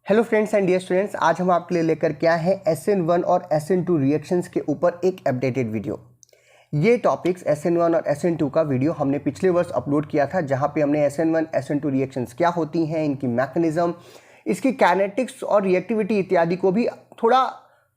Hello friends and dear students, आज हम आपके लिए लेकर क्या है SN1 और SN2 रिएक्शंस के ऊपर एक अपडेटेड वीडियो। ये टॉपिक्स SN1 और SN2 का वीडियो हमने पिछले वर्ष अपलोड किया था, जहां पे हमने SN1 SN2 रिएक्शंस क्या होती हैं, इनकी मैकेनिज्म, इसकी काइनेटिक्स और रिएक्टिविटी इत्यादि को भी थोड़ा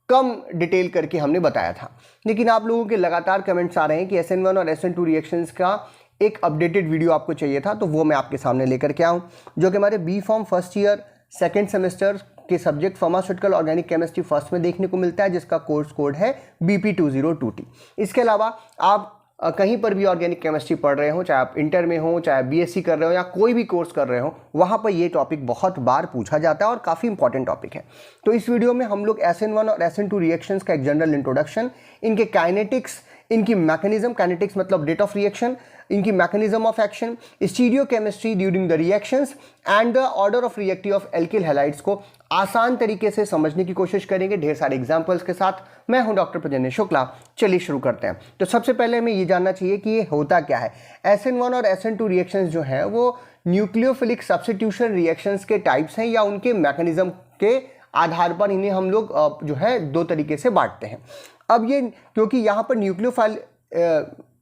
कम डिटेल करके हमने बताया था। लेकिन आप लोगों के लगातार कमेंट्स आ रहे हैं कि SN1 और SN2 रिएक्शंस का एक अपडेटेड वीडियो आपको चाहिए था, तो वो मैं आपके सामने लेकर के आऊँ, जो कि हमारे B.Pharm first year second semester के subject pharmaceutical organic chemistry first में देखने को मिलता है, जिसका कोर्स कोड है BP2022T। इसके अलावा आप कहीं पर भी ऑर्गेनिक केमिस्ट्री पढ़ रहे हो, चाहे आप इंटर में हो, चाहे BSc कर रहे हो या कोई भी कोर्स कर रहे हो, वहाँ पर ये टॉपिक बहुत बार पूछा जाता है और काफ़ी इंपॉर्टेंट टॉपिक है। तो इस वीडियो में हम लोग SN1 और SN2 रिएक्शंस का एक जनरल इंट्रोडक्शन, इनके काइनेटिक्स, इनकी मैकेनिज्म, काइनेटिक्स मतलब रेट ऑफ रिएक्शन, इनकी mechanism of action, stereochemistry during the reactions and the order of reactive of alkyl halides को आसान तरीके से समझने की कोशिश करेंगे, ढेर सारे एग्जांपल्स के साथ। मैं हूं डॉक्टर प्रजन्य शुक्ला। चलिए शुरू करते हैं। तो सबसे पहले हमें ये जानना चाहिए कि ये होता क्या है। SN1 और SN2 रिएक्शंस जो हैं वो न्यूक्लियोफिलिक सब्स्टिट्यूशन रिएक्शंस के टाइप्स हैं या उनके मैकेनिज्म के आधार पर इन्हें हम लोग जो है दो तरीके से बांटते हैं। अब ये क्योंकि यहाँ पर न्यूक्लियोफाइल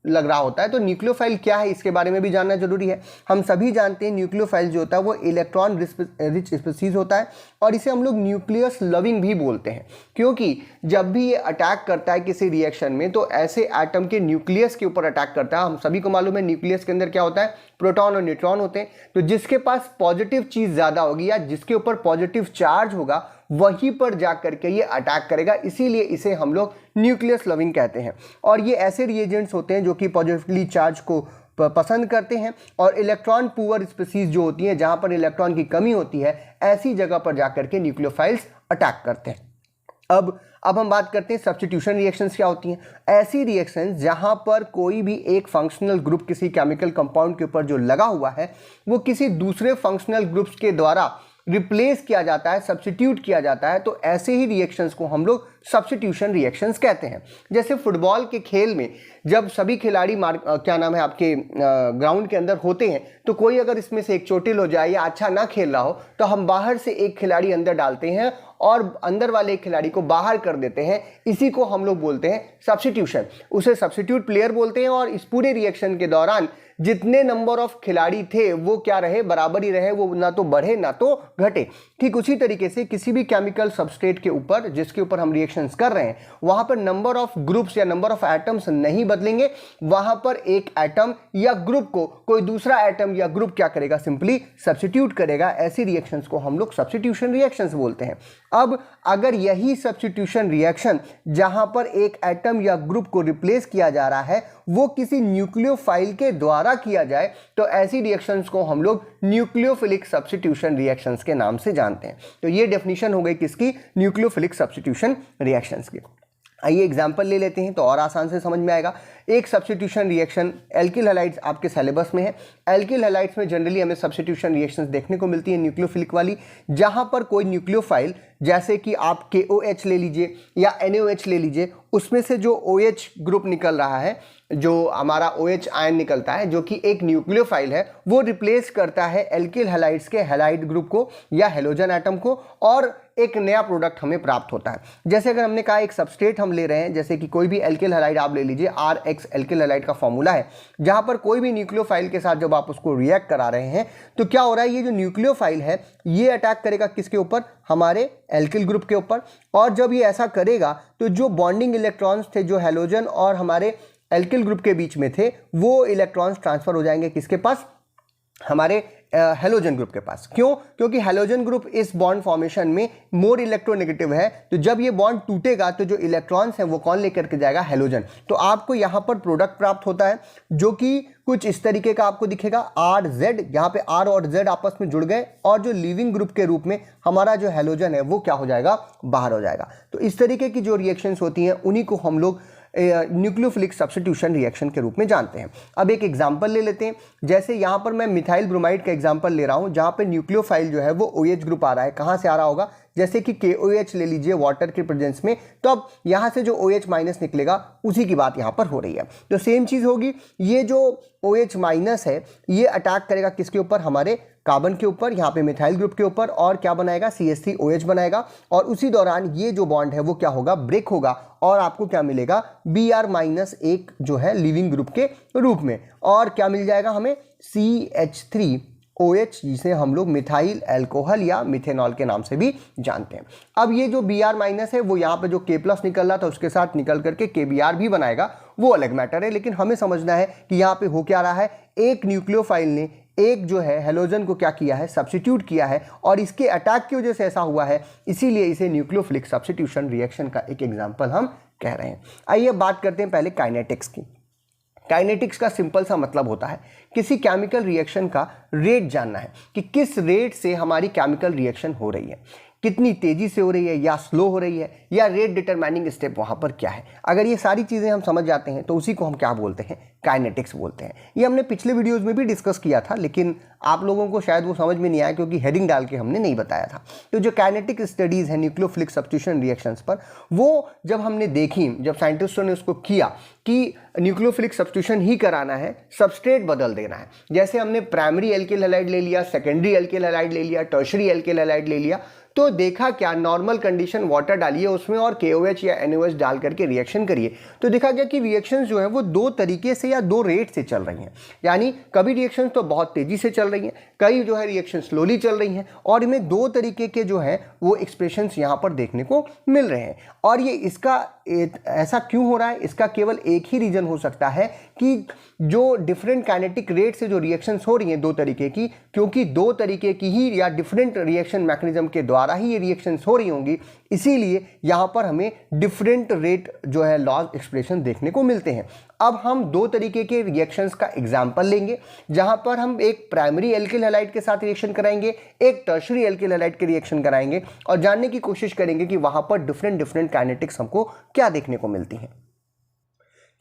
लग रहा होता है, तो न्यूक्लियोफाइल क्या है इसके बारे में भी जानना जरूरी है। हम सभी जानते हैं न्यूक्लियोफाइल जो होता है वो इलेक्ट्रॉन रिच स्पीसीज होता है और इसे हम लोग न्यूक्लियस लविंग भी बोलते हैं, क्योंकि जब भी ये अटैक करता है किसी रिएक्शन में तो ऐसे एटम के न्यूक्लियस के ऊपर अटैक करता है। हम सभी को मालूम है न्यूक्लियस के अंदर क्या होता है, प्रोटॉन और न्यूट्रॉन होते हैं। तो जिसके पास पॉजिटिव चीज ज्यादा होगी या जिसके ऊपर पॉजिटिव चार्ज होगा वहीं पर जाकर के ये अटैक करेगा, इसीलिए इसे हम लोग न्यूक्लियस लविंग कहते हैं। और ये ऐसे रिएजेंट्स होते हैं जो कि पॉजिटिवली चार्ज को पसंद करते हैं और इलेक्ट्रॉन पुअर स्पीसीज जो होती हैं, जहां पर इलेक्ट्रॉन की कमी होती है, ऐसी जगह पर जाकर के न्यूक्लियोफाइल्स अटैक करते हैं। अब हम बात करते हैं सब्स्टिट्यूशन रिएक्शंस क्या होती हैं। ऐसी रिएक्शंस जहां पर कोई भी एक फंक्शनल ग्रुप किसी केमिकल कंपाउंड के ऊपर जो लगा हुआ है वो किसी दूसरे फंक्शनल ग्रुप्स के द्वारा रिप्लेस किया जाता है, सब्स्टिट्यूट किया जाता है, तो ऐसे ही रिएक्शंस को हम लोग सब्स्टिट्यूशन रिएक्शंस कहते हैं। जैसे फुटबॉल के खेल में जब सभी खिलाड़ी आपके ग्राउंड के अंदर होते हैं, तो कोई अगर इसमें से एक चोटिल हो जाए या अच्छा ना खेल रहा हो तो हम बाहर से एक खिलाड़ी अंदर डालते हैं और अंदर वाले एक खिलाड़ी को बाहर कर देते हैं। इसी को हम लोग बोलते हैं सब्स्टिट्यूशन, उसे सब्स्टिट्यूट प्लेयर बोलते हैं। और इस पूरे रिएक्शन के दौरान जितने नंबर ऑफ खिलाड़ी थे वो क्या रहे, बराबर ही रहे, वो ना तो बढ़े ना तो घटे। ठीक उसी तरीके से किसी भी केमिकल सबस्ट्रेट के ऊपर जिसके ऊपर हम रिएक्शंस कर रहे हैं, वहां पर नंबर ऑफ ग्रुप्स या नंबर ऑफ एटम्स नहीं बदलेंगे। वहां पर एक एटम या ग्रुप को कोई दूसरा एटम या ग्रुप क्या करेगा, सिंपली सब्स्टिट्यूट करेगा। ऐसी रिएक्शंस को हम लोग सब्स्टिट्यूशन रिएक्शंस बोलते हैं। अब अगर यही सब्स्टिट्यूशन रिएक्शन जहां पर एक एटम या ग्रुप को रिप्लेस किया जा रहा है वो किसी न्यूक्लियोफाइल के द्वारा किया जाए, तो ऐसी रिएक्शंस को हम लोग न्यूक्लियोफिलिक सब्स्टिट्यूशन रिएक्शंस के नाम से जानते हैं। तो ये डेफिनेशन हो गई किसकी, न्यूक्लियोफिलिक सब्स्टिट्यूशन रिएक्शंस की। आइए एग्जाम्पल ले लेते हैं तो और आसान से समझ में आएगा। एक सब्स्टिट्यूशन रिएक्शन एल्किल हैलाइड्स आपके सिलेबस में है। एल्किल हैलाइड्स में जनरली हमें सब्स्टिट्यूशन रिएक्शंस देखने को मिलती है न्यूक्लियोफिलिक वाली, जहां पर कोई न्यूक्लियोफाइल, जैसे कि आप KOH ले लीजिए या NaOH ले लीजिए, उसमें से जो OH ग्रुप निकल रहा है, जो हमारा OH आयन निकलता है जो कि एक न्यूक्लियोफाइल है, वो रिप्लेस करता है एल्किल हैलाइड्स के हैलाइड ग्रुप को या हेलोजन एटम को और एक नया प्रोडक्ट हमें प्राप्त होता है। जैसे अगर हमने कहा एक सबस्ट्रेट हम ले रहे हैं, जैसे कि कोई भी एल्किल हैलाइड आप ले लीजिए, RX एल्किल हैलाइड का फॉर्मूला है, जहां पर कोई भी न्यूक्लियोफाइल के साथ जब आप उसको रिएक्ट करा रहे हैं तो क्या हो रहा है, ये जो न्यूक्लियोफाइल है ये अटैक करेगा किसके ऊपर, हमारे एल्किल ग्रुप के ऊपर। और जब ये ऐसा करेगा तो जो बॉन्डिंग इलेक्ट्रॉन्स थे जो हेलोजन और हमारे एल्किल ग्रुप के बीच में थे, वो इलेक्ट्रॉन्स ट्रांसफर हो जाएंगे किसके पास, हमारे हेलोजन ग्रुप के पास। क्यों, क्योंकि हेलोजन ग्रुप इस बॉन्ड फॉर्मेशन में मोर इलेक्ट्रोनेगेटिव है। तो जब ये बॉन्ड टूटेगा तो जो इलेक्ट्रॉन्स हैं वो कौन लेकर के जाएगा, हेलोजन। तो आपको यहाँ पर प्रोडक्ट प्राप्त होता है जो कि कुछ इस तरीके का आपको दिखेगा, RZ, यहाँ पे R और Z आपस में जुड़ गए और जो लिविंग ग्रुप के रूप में हमारा जो हेलोजन है वो क्या हो जाएगा, बाहर हो जाएगा। तो इस तरीके की जो रिएक्शंस होती हैं उन्हीं को हम लोग न्यूक्लियोफिलिक सब्स्टिट्यूशन रिएक्शन के रूप में जानते हैं। अब एक एग्जांपल ले लेते हैं। जैसे यहाँ पर मैं मिथाइल ब्रोमाइड का एग्जांपल ले रहा हूँ, जहाँ पे न्यूक्लियोफाइल जो है वो OH ग्रुप आ रहा है। कहाँ से आ रहा होगा, जैसे कि KOH ले लीजिए वाटर के प्रेजेंस में, तो अब यहाँ से जो OH माइनस निकलेगा उसी की बात यहाँ पर हो रही है। तो सेम चीज़ होगी, ये जो OH माइनस है ये अटैक करेगा किसके ऊपर, हमारे कार्बन के ऊपर, यहाँ पे मिथाइल ग्रुप के ऊपर, और क्या बनाएगा, CH3OH बनाएगा। और उसी दौरान ये जो बॉन्ड है वो क्या होगा, ब्रेक होगा और आपको क्या मिलेगा, Br-1 जो है लिविंग ग्रुप के रूप में। और क्या मिल जाएगा हमें, CH3OH, जिसे हम लोग मिथाइल अल्कोहल या मिथेनॉल के नाम से भी जानते हैं। अब ये जो Br- है वो यहाँ पे जो K+ निकल रहा था उसके साथ निकल करके KBr भी बनाएगा, वो अलग मैटर है। लेकिन हमें समझना है कि यहाँ पे हो क्या रहा है, एक न्यूक्लियोफाइल ने एक जो है हेलोजन को क्या किया है, सब्स्टिट्यूट किया है, और इसके अटैक की वजह से ऐसा हुआ है, इसीलिए इसे न्यूक्लियोफिलिक सब्स्टिट्यूशन रिएक्शन का एक एग्जाम्पल हम कह रहे हैं। आइए बात करते हैं पहले काइनेटिक्स की। काइनेटिक्स का सिंपल सा मतलब होता है किसी केमिकल रिएक्शन का रेट जानना है कि किस रेट से हमारी केमिकल रिएक्शन हो रही है, कितनी तेजी से हो रही है या स्लो हो रही है, या रेट डिटरमाइनिंग स्टेप वहाँ पर क्या है। अगर ये सारी चीज़ें हम समझ जाते हैं तो उसी को हम क्या बोलते हैं, काइनेटिक्स बोलते हैं। ये हमने पिछले वीडियोज़ में भी डिस्कस किया था, लेकिन आप लोगों को शायद वो समझ में नहीं आया क्योंकि हेडिंग डाल के हमने नहीं बताया था। तो जो काइनेटिक स्टडीज़ है न्यूक्लियोफिलिक सब्स्टिट्यूशन रिएक्शंस पर, वो जब हमने देखी, जब साइंटिस्टों ने उसको किया कि न्यूक्लियोफिलिक सब्स्टिट्यूशन ही कराना है, सबस्ट्रेट बदल देना है। जैसे हमने प्राइमरी एल्किल हैलाइड ले लिया, सेकेंडरी एल्किल हैलाइड ले लिया, टर्शरी एल्किल हैलाइड ले लिया, तो देखा क्या, नॉर्मल कंडीशन वाटर डालिए उसमें और KOH या NOH डाल करके रिएक्शन करिए, तो देखा गया कि रिएक्शंस जो है वो दो तरीके से या दो रेट से चल रही हैं। यानी कभी रिएक्शंस तो बहुत तेजी से चल रही हैं, कई जो है रिएक्शन स्लोली चल रही हैं, और इनमें दो तरीके के जो है वो एक्सप्रेशंस यहाँ पर देखने को मिल रहे हैं। और ये इसका ऐसा क्यों हो रहा है, इसका केवल एक ही रीजन हो सकता है कि जो डिफरेंट काइनेटिक रेट से जो रिएक्शंस हो रही हैं दो तरीके की, क्योंकि दो तरीके की ही या डिफरेंट रिएक्शन मैकेनिज्म के द्वारा ही ये रिएक्शंस हो रही होंगी, इसीलिए यहाँ पर हमें डिफरेंट रेट जो है लॉज एक्सप्रेशन देखने को मिलते हैं। अब हम दो तरीके के रिएक्शंस का एग्जाम्पल लेंगे, जहां पर हम एक प्राइमरी एल्किल हैलाइड के साथ रिएक्शन कराएंगे, एक टर्शरी एल्किल हैलाइड के रिएक्शन कराएंगे, और जानने की कोशिश करेंगे कि वहां पर डिफरेंट काइनेटिक्स हमको क्या देखने को मिलती हैं।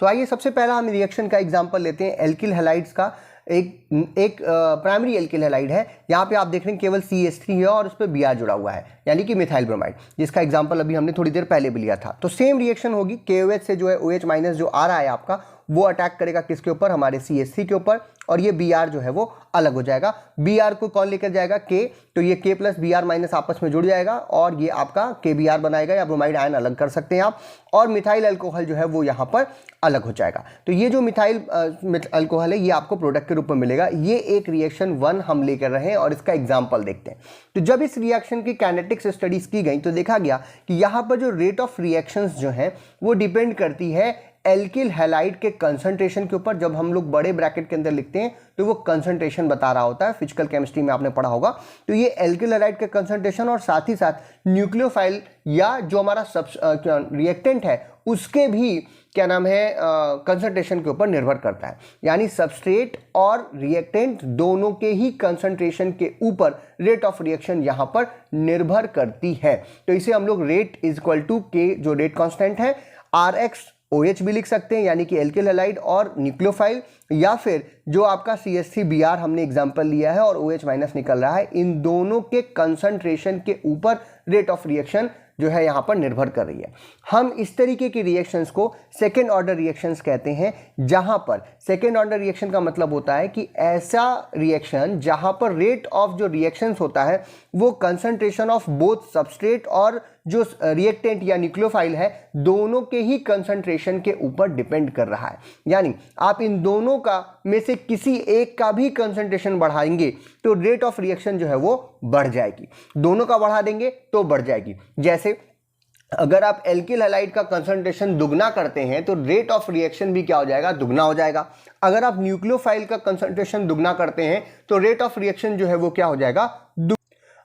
तो आइए सबसे पहला हम रिएक्शन का एग्जाम्पल लेते हैं एल्किल हैलाइड्स का। एक प्राइमरी एल्किल हैलाइड है, यहाँ पे आप देख रहे हैं केवल CH3 है और उस पर Br जुड़ा हुआ है, यानी कि मिथाइल ब्रोमाइड, जिसका एग्जांपल अभी हमने थोड़ी देर पहले भी लिया था। तो सेम रिएक्शन होगी, KOH से जो है OH- जो आ रहा है आपका, वो अटैक करेगा किसके ऊपर, हमारे CH3 के ऊपर, और ये Br जो है वो अलग हो जाएगा। Br को कौन लेकर जाएगा, K, तो ये K + Br- आपस में जुड़ जाएगा और ये आपका KBr बनाएगा, या ब्रोमाइड आयन अलग कर सकते हैं आप, और मिथाइल अल्कोहल जो है वो यहाँ पर अलग हो जाएगा। तो ये जो मिथाइल अल्कोहल है ये आपको प्रोडक्ट के रूप में मिलेगा। ये एक रिएक्शन 1 हम लेकर रहे हैं और इसका एग्जाम्पल देखते हैं। तो जब इस रिएक्शन की काइनेटिक्स स्टडीज की गई तो देखा गया कि यहाँ पर जो रेट ऑफ रिएक्शंस जो है वो डिपेंड करती है एल्किल हैलाइड के कंसंट्रेशन के ऊपर। जब हम लोग बड़े ब्रैकेट के अंदर लिखते हैं तो वो कंसंट्रेशन बता रहा होता है, फिजिकल केमिस्ट्री में आपने पढ़ा होगा। तो ये एल्किल हैलाइड के कंसंट्रेशन और साथ ही साथ न्यूक्लियोफाइल या जो हमारा रिएक्टेंट है उसके भी क्या नाम है कंसंट्रेशन के ऊपर निर्भर करता है। यानी सबस्ट्रेट और रिएक्टेंट दोनों के ही कंसंट्रेशन के ऊपर रेट ऑफ रिएक्शन यहां पर निर्भर करती है। तो इसे हम लोग रेट इज इक्वल टू के, जो रेट कांस्टेंट है, RxOH भी लिख सकते हैं, यानी कि एल्किल हैलाइड और न्यूक्लियोफाइल, या फिर जो आपका CH3Br हमने एग्जांपल लिया है और OH- निकल रहा है, इन दोनों के कंसंट्रेशन के ऊपर रेट ऑफ रिएक्शन जो है यहाँ पर निर्भर कर रही है। हम इस तरीके की रिएक्शंस को सेकेंड ऑर्डर रिएक्शंस कहते हैं, जहां पर सेकेंड ऑर्डर रिएक्शन का मतलब होता है कि ऐसा रिएक्शन जहां पर रेट ऑफ जो रिएक्शंस होता है वो कंसंट्रेशन ऑफ बोथ सबस्ट्रेट और जो रिएक्टेंट या न्यूक्लियोफाइल है दोनों के ही कंसंट्रेशन के ऊपर डिपेंड कर रहा है। यानी आप इन दोनों का में से किसी एक का भी कंसंट्रेशन बढ़ाएंगे तो रेट ऑफ रिएक्शन जो है वो बढ़ जाएगी, दोनों का बढ़ा देंगे तो बढ़ जाएगी। जैसे अगर आप एल्किल हैलाइड का कंसंट्रेशन दुगना करते हैं तो रेट ऑफ रिएक्शन भी क्या हो जाएगा, दुगना हो जाएगा। अगर आप न्यूक्लियोफाइल का कंसंट्रेशन दुगना करते हैं तो रेट ऑफ रिएक्शन जो है वो क्या हो जाएगा,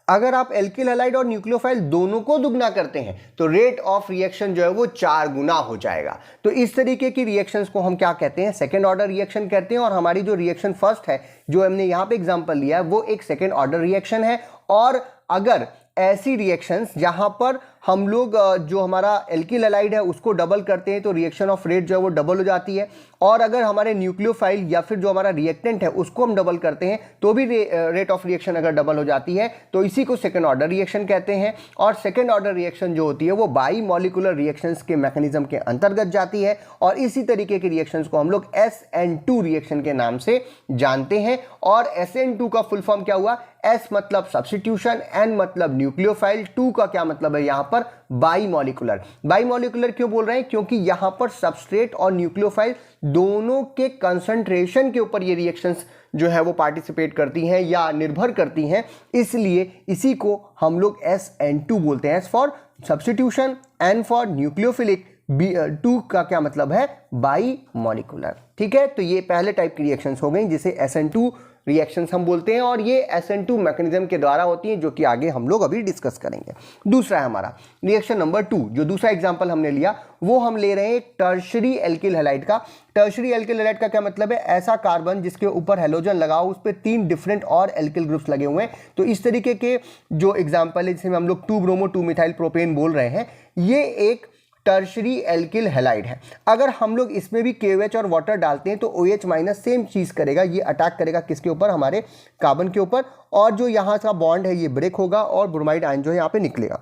अगर आप एल्किल हैलाइड और न्यूक्लियोफाइल दोनों को दुगना करते हैं तो रेट ऑफ रिएक्शन जो है वो 4 गुना हो जाएगा। तो इस तरीके की रिएक्शंस को हम क्या कहते हैं, सेकेंड ऑर्डर रिएक्शन कहते हैं। और हमारी जो रिएक्शन फर्स्ट है जो हमने यहां पे एग्जांपल लिया है वो एक सेकेंड ऑर्डर रिएक्शन है। और अगर ऐसी रिएक्शंस जहां पर हम लोग जो हमारा एल्किल हैलाइड है उसको डबल करते हैं तो रिएक्शन ऑफ रेट जो है वो डबल हो जाती है, और अगर हमारे न्यूक्लियोफाइल या फिर जो हमारा रिएक्टेंट है उसको हम डबल करते हैं तो भी रेट ऑफ रिएक्शन अगर डबल हो जाती है तो इसी को सेकंड ऑर्डर रिएक्शन कहते हैं। और सेकंड ऑर्डर रिएक्शन जो होती है वो बाई मॉलिक्यूलर रिएक्शंस के मैकेनिज्म के अंतर्गत जाती है और इसी तरीके के रिएक्शंस को हम लोग SN2 रिएक्शन के नाम से जानते हैं। और SN2 का फुल फॉर्म क्या हुआ? S मतलब सब्स्टिट्यूशन, N मतलब न्यूक्लियोफाइल, 2 का क्या मतलब है यहां पर? By molecular. बाई मॉलिक्यूलर क्यों बोल रहे हैं? क्योंकि यहां पर सबस्ट्रेट और न्यूक्लियोफाइल दोनों के कंसंट्रेशन के ऊपर ये रिएक्शंस जो है वो पार्टिसिपेट करती हैं या निर्भर करती हैं, इसलिए इसी को हम लोग SN2 बोलते हैं। S for substitution, N for nucleophilic, 2 का क्या मतलब है? By molecular. ठीक है, तो ये पहले टाइप की रिएक्शंस हो गई जिसे SN2 रिएक्शंस हम बोलते हैं और ये SN2 मैकेनिज्म के द्वारा होती हैं जो कि आगे हम लोग अभी डिस्कस करेंगे। दूसरा है हमारा रिएक्शन नंबर 2। जो दूसरा एग्जांपल हमने लिया वो हम ले रहे हैं टर्शरी एल्किल हैलाइड का। टर्शरी एल्किल हैलाइड का क्या मतलब है? ऐसा कार्बन जिसके ऊपर हेलोजन लगा हो, उस पर 3 डिफरेंट और एल्किल ग्रुप्स लगे हुए हैं। तो इस तरीके के जो एग्जाम्पल है जिसे हम लोग 2-ब्रोमो 2-मिथाइल प्रोपेन बोल रहे हैं, ये एक टर्शरी एल्किल हैलाइड है। अगर हम लोग इसमें भी KOH और वाटर डालते हैं तो OH माइनस सेम चीज़ करेगा, ये अटैक करेगा किसके ऊपर? हमारे कार्बन के ऊपर, और जो यहाँ का बॉन्ड है ये ब्रेक होगा और ब्रोमाइड आयन जो है यहाँ पे निकलेगा।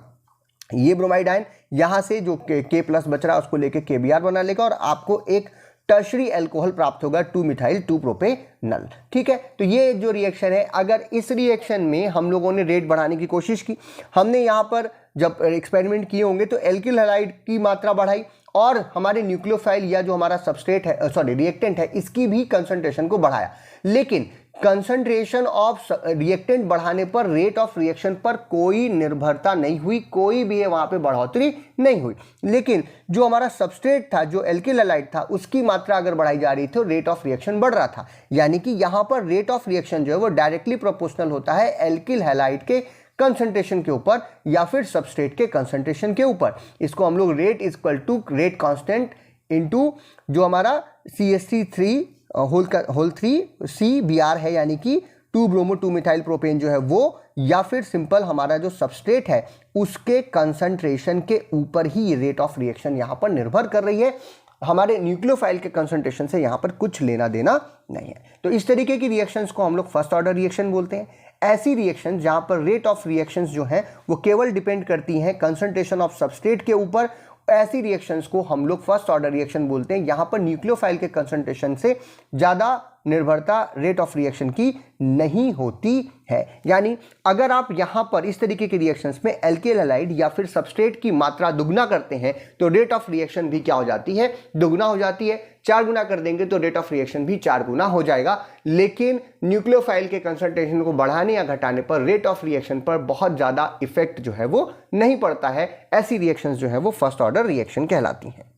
ये ब्रोमाइड आयन यहाँ से जो K प्लस बच रहा है उसको लेके KBr बना लेगा और आपको एक टर्शरी अल्कोहल प्राप्त होगा 2-मिथाइल 2-प्रोपेनल। ठीक है, तो ये जो रिएक्शन है, अगर इस रिएक्शन में हम लोगों ने रेट बढ़ाने की कोशिश की, हमने यहाँ पर जब एक्सपेरिमेंट किए होंगे तो एल्किल हैलाइड की मात्रा बढ़ाई और हमारे न्यूक्लियोफाइल या जो हमारा सबस्ट्रेट है, सॉरी रिएक्टेंट है, इसकी भी कंसंट्रेशन को बढ़ाया, लेकिन कंसंट्रेशन ऑफ रिएक्टेंट बढ़ाने पर रेट ऑफ रिएक्शन पर कोई निर्भरता नहीं हुई, कोई भी वहां पे बढ़ोतरी नहीं हुई। लेकिन जो हमारा सबस्ट्रेट था, जो एल्किल हैलाइड था, उसकी मात्रा अगर बढ़ाई जा रही थी, रेट ऑफ रिएक्शन बढ़ रहा था। यानी कि यहां पर रेट ऑफ रिएक्शन जो है वो डायरेक्टली प्रोपोर्शनल होता है एल्किल हैलाइड के कंसंट्रेशन के ऊपर या फिर सबस्ट्रेट के कंसंट्रेशन के ऊपर। इसको हम लोग rate is equal to rate constant into जो हमारा CH3 होल 3 CBr है, यानी कि 2-ब्रोमो 2-मिथाइल प्रोपेन जो है वो, या फिर सिंपल हमारा जो सबस्ट्रेट है उसके कंसंट्रेशन के ऊपर ही रेट ऑफ रिएक्शन यहाँ पर निर्भर कर रही है। हमारे न्यूक्लियोफाइल के कंसंट्रेशन से यहाँ पर कुछ लेना देना नहीं है। तो इस तरीके की रिएक्शंस को हम लोग फर्स्ट ऑर्डर रिएक्शन बोलते हैं। ऐसी रिएक्शन जहाँ पर रेट ऑफ रिएक्शंस जो हैं वो केवल डिपेंड करती हैं कंसंट्रेशन ऑफ सबस्ट्रेट के ऊपर, ऐसी रिएक्शंस को हम लोग फर्स्ट ऑर्डर रिएक्शन बोलते हैं। यहाँ पर न्यूक्लियोफाइल के कंसंट्रेशन से ज़्यादा निर्भरता रेट ऑफ रिएक्शन की नहीं होती है। यानी अगर आप यहाँ पर इस तरीके के रिएक्शंस में एल्किल हैलाइड या फिर सबस्ट्रेट की मात्रा दुगना करते हैं तो रेट ऑफ रिएक्शन भी क्या हो जाती है? दुगना हो जाती है। 4 गुना कर देंगे तो रेट ऑफ रिएक्शन भी 4 गुना हो जाएगा। लेकिन न्यूक्लियोफाइल के कंसंट्रेशन को बढ़ाने या घटाने पर रेट ऑफ रिएक्शन पर बहुत ज़्यादा इफेक्ट जो है वो नहीं पड़ता है। ऐसी रिएक्शंस जो है वो फर्स्ट ऑर्डर रिएक्शन कहलाती हैं।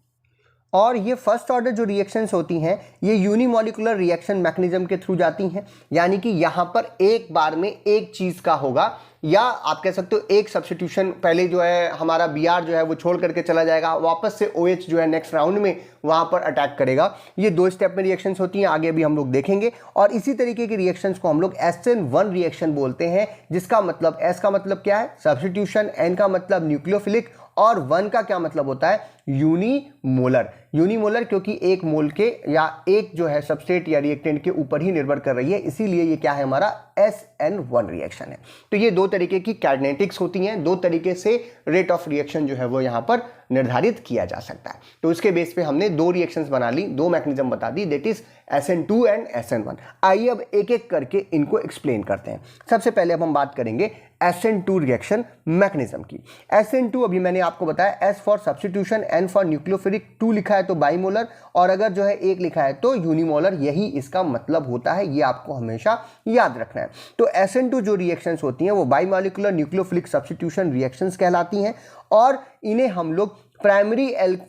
और ये फर्स्ट ऑर्डर जो रिएक्शंस होती हैं ये यूनिमॉलिक्यूलर रिएक्शन मैकेनिज्म के थ्रू जाती हैं। यानी कि यहाँ पर एक बार में एक चीज़ का होगा, या आप कह सकते हो एक सब्स्टिट्यूशन, पहले जो है हमारा Br जो है वो छोड़ करके चला जाएगा, वापस से OH जो है नेक्स्ट राउंड में वहाँ पर अटैक करेगा। ये 2 स्टेप में रिएक्शंस होती हैं, आगे भी हम लोग देखेंगे। और इसी तरीके की रिएक्शंस को हम लोग SN1 रिएक्शन बोलते हैं, जिसका मतलब S का मतलब क्या है? सब्स्टिट्यूशन, N का मतलब न्यूक्लियोफिलिक, और 1 का क्या मतलब होता है? यूनिमोलर। यूनिमोलर क्योंकि एक मोल के या एक जो है सबस्ट्रेट या रिएक्टेंट के ऊपर ही निर्भर कर रही है, इसीलिए ये क्या है? हमारा SN1 रिएक्शन है। तो ये 2 तरीके की काइनेटिक्स होती हैं, 2 तरीके से रेट ऑफ रिएक्शन जो है वो यहाँ पर निर्धारित किया जा सकता है। तो उसके बेस पे हमने 2 रिएक्शंस बना ली, 2 मैकेनिज्म बता दी, that is SN2 and SN1। आइए अब एक एक करके इनको एक्सप्लेन करते हैं। सबसे पहले अब हम बात करेंगे SN2 रिएक्शन मैकेनिज्म की। SN2 अभी मैंने आपको बताया, S for substitution, N for nucleophilic, 2 लिखा है तो बाइमोलर, और अगर जो है 1 लिखा है तो यूनिमोलर, यही इसका मतलब होता है। ये आपको हमेशा याद रखना है। तो SN2 जो रिएक्शंस होती हैं वो बाइमॉलिक्यूलर न्यूक्लियोफिलिक सब्स्टिट्यूशन रिएक्शंस कहलाती हैं, और इन्हें हम लोग प्राइमरी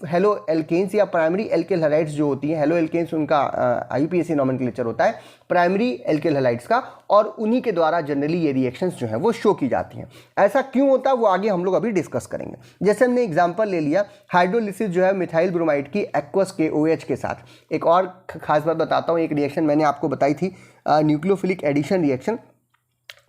हेलो एल्केन्स या प्राइमरी एल्किल हैलाइड्स जो होती हैं, हेलो एल्केन्स उनका IUPAC नॉमेनक्लेचर होता है प्राइमरी एल्किल हैलाइड्स का, और उन्हीं के द्वारा जनरली ये रिएक्शंस जो है वो शो की जाती हैं। ऐसा क्यों होता है वो आगे हम लोग अभी डिस्कस करेंगे। जैसे हमने एग्जांपल ले लिया हाइड्रोलिसिस जो है मिथाइल ब्रोमाइड की एक्वस KOH के साथ। एक और खास बात बताता हूँ, एक रिएक्शन मैंने आपको बताई थी न्यूक्लियोफिलिक एडिशन रिएक्शन,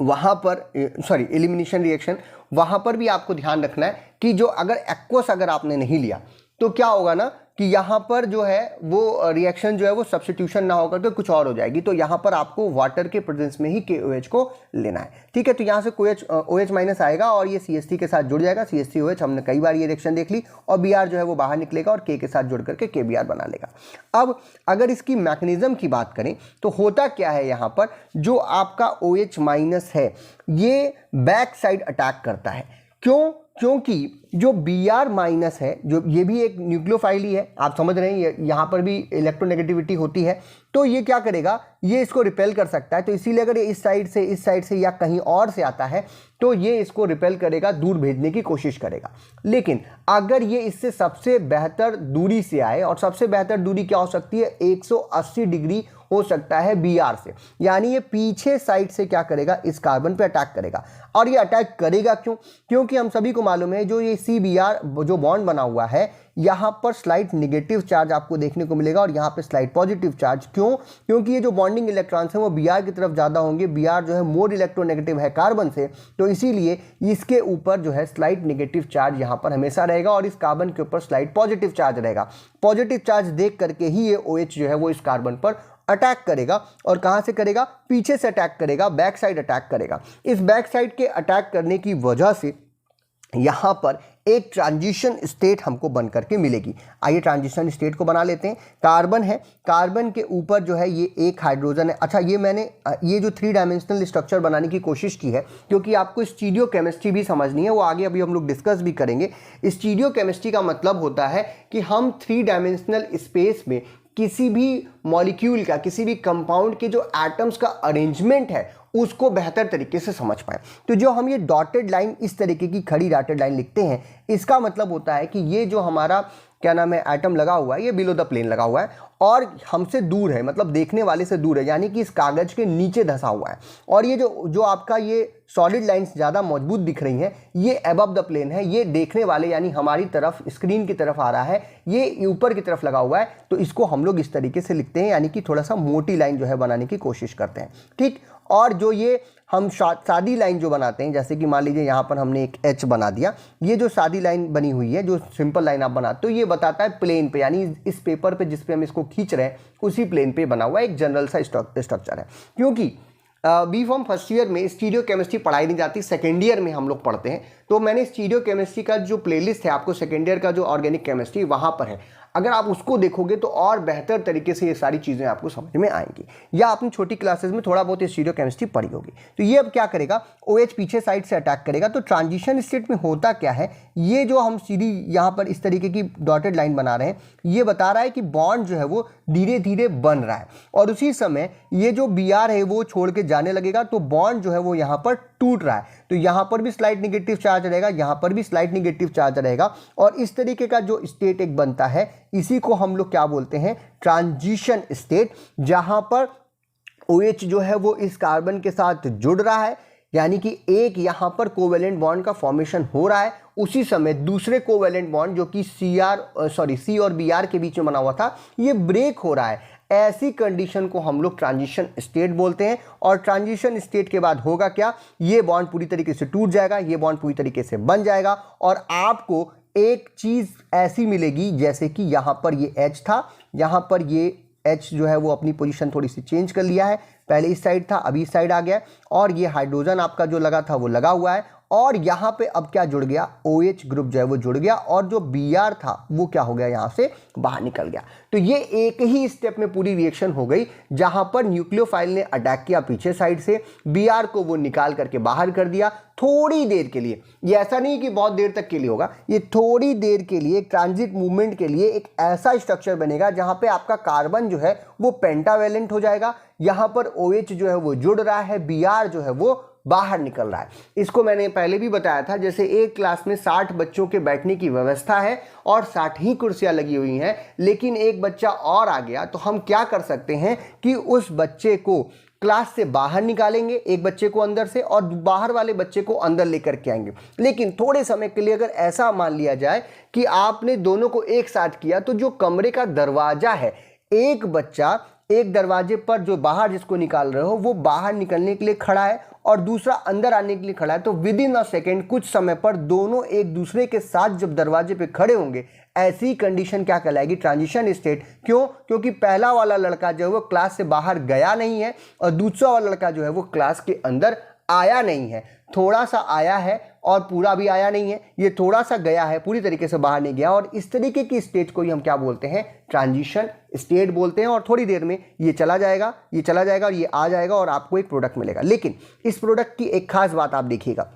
वहाँ पर सॉरी एलिमिनेशन रिएक्शन, वहाँ पर भी आपको ध्यान रखना है कि जो अगर एक्वस अगर आपने नहीं लिया तो क्या होगा ना कि यहाँ पर जो है वो रिएक्शन जो है वो सब्स्टिट्यूशन ना होकर के कुछ और हो जाएगी, तो यहाँ पर आपको वाटर के प्रेजेंस में ही KOH को लेना है। ठीक है, तो यहाँ से OH माइनस आएगा और ये CH3 के साथ जुड़ जाएगा, CH3OH, हमने कई बार ये रिएक्शन देख ली, और Br जो है वो बाहर निकलेगा और K के साथ जुड़ करके KBr बना लेगा। अब अगर इसकी मैकेनिज्म की बात करें तो होता क्या है, यहाँ पर जो आपका OH माइनस है ये बैक साइड अटैक करता है। क्यों? क्योंकि जो Br माइनस है, जो ये भी एक न्यूक्लियोफाइल ही है, आप समझ रहे हैं, यहाँ पर भी इलेक्ट्रोनेगेटिविटी होती है, तो ये क्या करेगा, ये इसको रिपेल कर सकता है। तो इसीलिए अगर ये इस साइड से या कहीं और से आता है तो ये इसको रिपेल करेगा, दूर भेजने की कोशिश करेगा। लेकिन अगर ये इससे सबसे बेहतर दूरी से आए, और सबसे बेहतर दूरी क्या हो सकती है, 180 डिग्री हो सकता है Br से, यानी ये पीछे साइड से क्या करेगा, इस कार्बन पे अटैक करेगा। और ये अटैक करेगा क्यों? क्योंकि हम सभी को मालूम है जो ये CBr जो बॉन्ड बना हुआ है, यहाँ पर स्लाइट नेगेटिव चार्ज आपको देखने को मिलेगा और यहाँ पे स्लाइट पॉजिटिव चार्ज। क्यों? क्योंकि ये जो बॉन्डिंग इलेक्ट्रॉन्स हैं वो Br की तरफ ज़्यादा होंगे। Br जो है मोर इलेक्ट्रोनेगेटिव है कार्बन से, तो इसीलिए इसके ऊपर जो है स्लाइट नेगेटिव चार्ज यहाँ पर हमेशा रहेगा और इस कार्बन के ऊपर स्लाइट पॉजिटिव चार्ज रहेगा। पॉजिटिव चार्ज देख करके ही ये OH जो है वो इस कार्बन पर अटैक करेगा। और कहाँ से करेगा? पीछे से अटैक करेगा, बैक साइड अटैक करेगा। इस बैक साइड के अटैक करने की वजह से यहाँ पर एक ट्रांजिशन स्टेट हमको बन करके मिलेगी। आइए ट्रांजिशन स्टेट को बना लेते हैं। कार्बन है, कार्बन के ऊपर जो है ये एक हाइड्रोजन है। अच्छा, ये मैंने ये जो 3 डायमेंशनल स्ट्रक्चर बनाने की कोशिश की है क्योंकि आपको स्टीरियो केमिस्ट्री भी समझनी है, वो आगे अभी हम लोग डिस्कस भी करेंगे। स्टीरियो केमिस्ट्री का मतलब होता है कि हम 3 डायमेंशनल स्पेस में किसी भी मॉलिक्यूल का, किसी भी कंपाउंड के जो एटम्स का अरेंजमेंट है उसको बेहतर तरीके से समझ पाए। तो जो हम ये डॉटेड लाइन, इस तरीके की खड़ी डॉटेड लाइन लिखते हैं, इसका मतलब होता है कि ये जो हमारा क्या नाम है एटम लगा हुआ है, ये बिलो द प्लेन लगा हुआ है और हमसे दूर है, मतलब देखने वाले से दूर है, यानी कि इस कागज के नीचे धंसा हुआ है। और ये जो आपका ये सॉलिड लाइंस ज़्यादा मजबूत दिख रही हैं, ये अबव द प्लेन है, ये देखने वाले यानी हमारी तरफ, स्क्रीन की तरफ आ रहा है, ये ऊपर की तरफ लगा हुआ है। तो इसको हम लोग इस तरीके से लिखते हैं, यानी कि थोड़ा सा मोटी लाइन जो है बनाने की कोशिश करते हैं। ठीक, और जो ये हम सादी लाइन जो बनाते हैं, जैसे कि मान लीजिए यहाँ पर हमने एक H बना दिया, ये जो सादी लाइन बनी हुई है, जो सिंपल लाइन आप बनाते हो, ये बताता है प्लेन पे, यानी इस पेपर पे जिस पे हम इसको खींच रहे हैं उसी प्लेन पे बना हुआ एक जनरल सा स्ट्रक्चर है। क्योंकि बी फॉर्म फर्स्ट ईयर में स्टीरियो केमिस्ट्री पढ़ाई नहीं जाती, सेकेंड ईयर में हम लोग पढ़ते हैं। तो मैंने स्टीरियो केमिस्ट्री का जो प्लेलिस्ट है आपको सेकेंड ईयर का जो ऑर्गेनिक केमिस्ट्री वहाँ पर है, अगर आप उसको देखोगे तो और बेहतर तरीके से ये सारी चीज़ें आपको समझ में आएंगी, या आपने छोटी क्लासेस में थोड़ा बहुत स्टीरियो केमिस्ट्री पढ़ी होगी। तो ये अब क्या करेगा, OH पीछे साइड से अटैक करेगा। तो ट्रांजिशन स्टेट में होता क्या है, ये जो हम सीधी यहाँ पर इस तरीके की डॉटेड लाइन बना रहे हैं, ये बता रहा है कि बॉन्ड जो है वो धीरे धीरे बन रहा है और उसी समय ये जो Br है वो छोड़ के जाने लगेगा, तो बॉन्ड जो है वो यहाँ पर टूट रहा है। तो यहाँ पर भी स्लाइट निगेटिव चार्ज रहेगा, यहाँ पर भी स्लाइट निगेटिव चार्ज रहेगा, और इस तरीके का जो स्टेट एक बनता है, इसी को हम लोग क्या बोलते हैं, ट्रांजिशन स्टेट, जहां पर OH जो है वो इस कार्बन के साथ जुड़ रहा है, यानी कि एक यहां पर कोवेलेंट बॉन्ड का फॉर्मेशन हो रहा है, उसी समय दूसरे कोवेलेंट बॉन्ड जो कि C और Br के बीच में बना हुआ था, ये ब्रेक हो रहा है। ऐसी कंडीशन को हम लोग ट्रांजिशन स्टेट बोलते हैं। और ट्रांजिशन स्टेट के बाद होगा क्या, ये बॉन्ड पूरी तरीके से टूट जाएगा, ये बॉन्ड पूरी तरीके से बन जाएगा, और आपको एक चीज ऐसी मिलेगी जैसे कि यहां पर ये H था, यहां पर ये H जो है वो अपनी पोजीशन थोड़ी सी चेंज कर लिया है, पहले इस साइड था अभी इस साइड आ गया, और ये हाइड्रोजन आपका जो लगा था वो लगा हुआ है, और यहाँ पे अब क्या जुड़ गया, OH ग्रुप जो है वो जुड़ गया, और जो Br था वो क्या हो गया, यहाँ से बाहर निकल गया। तो ये एक ही स्टेप में पूरी रिएक्शन हो गई, जहां पर न्यूक्लियोफाइल ने अटैक किया पीछे साइड से, Br को वो निकाल करके बाहर कर दिया थोड़ी देर के लिए। ये ऐसा नहीं कि बहुत देर तक के लिए होगा, ये थोड़ी देर के लिए ट्रांजिट मूवमेंट के लिए एक ऐसा स्ट्रक्चर बनेगा जहां पे आपका कार्बन जो है वो पेंटावेलेंट हो जाएगा, यहाँ पर OH जो है वो जुड़ रहा है, Br जो है वो बाहर निकल रहा है। इसको मैंने पहले भी बताया था, जैसे एक क्लास में 60 बच्चों के बैठने की व्यवस्था है और 60 ही कुर्सियां लगी हुई हैं, लेकिन एक बच्चा और आ गया, तो हम क्या कर सकते हैं कि उस बच्चे को क्लास से बाहर निकालेंगे, एक बच्चे को अंदर से, और बाहर वाले बच्चे को अंदर लेकर के आएंगे। लेकिन थोड़े समय के लिए अगर ऐसा मान लिया जाए कि आपने दोनों को एक साथ किया, तो जो कमरे का दरवाजा है, एक बच्चा एक दरवाजे पर जो बाहर जिसको निकाल रहे हो वो बाहर निकलने के लिए खड़ा है और दूसरा अंदर आने के लिए खड़ा है, तो विद इन अ सेकेंड कुछ समय पर दोनों एक दूसरे के साथ जब दरवाजे पे खड़े होंगे, ऐसी कंडीशन क्या कहलाएगी? Transition state. क्यों? क्योंकि पहला वाला लड़का जो है वो क्लास से बाहर गया नहीं है और दूसरा वाला लड़का जो है वो क्लास के अंदर आया नहीं है। थोड़ा सा आया है और पूरा भी आया नहीं है, ये थोड़ा सा गया है, पूरी तरीके से बाहर नहीं गया। और इस तरीके की स्टेट को ही हम क्या बोलते हैं? ट्रांजिशन स्टेट बोलते हैं। और थोड़ी देर में ये चला जाएगा, ये चला जाएगा और ये आ जाएगा और आपको एक प्रोडक्ट मिलेगा। लेकिन इस प्रोडक्ट की एक खास बात आप देखिएगा,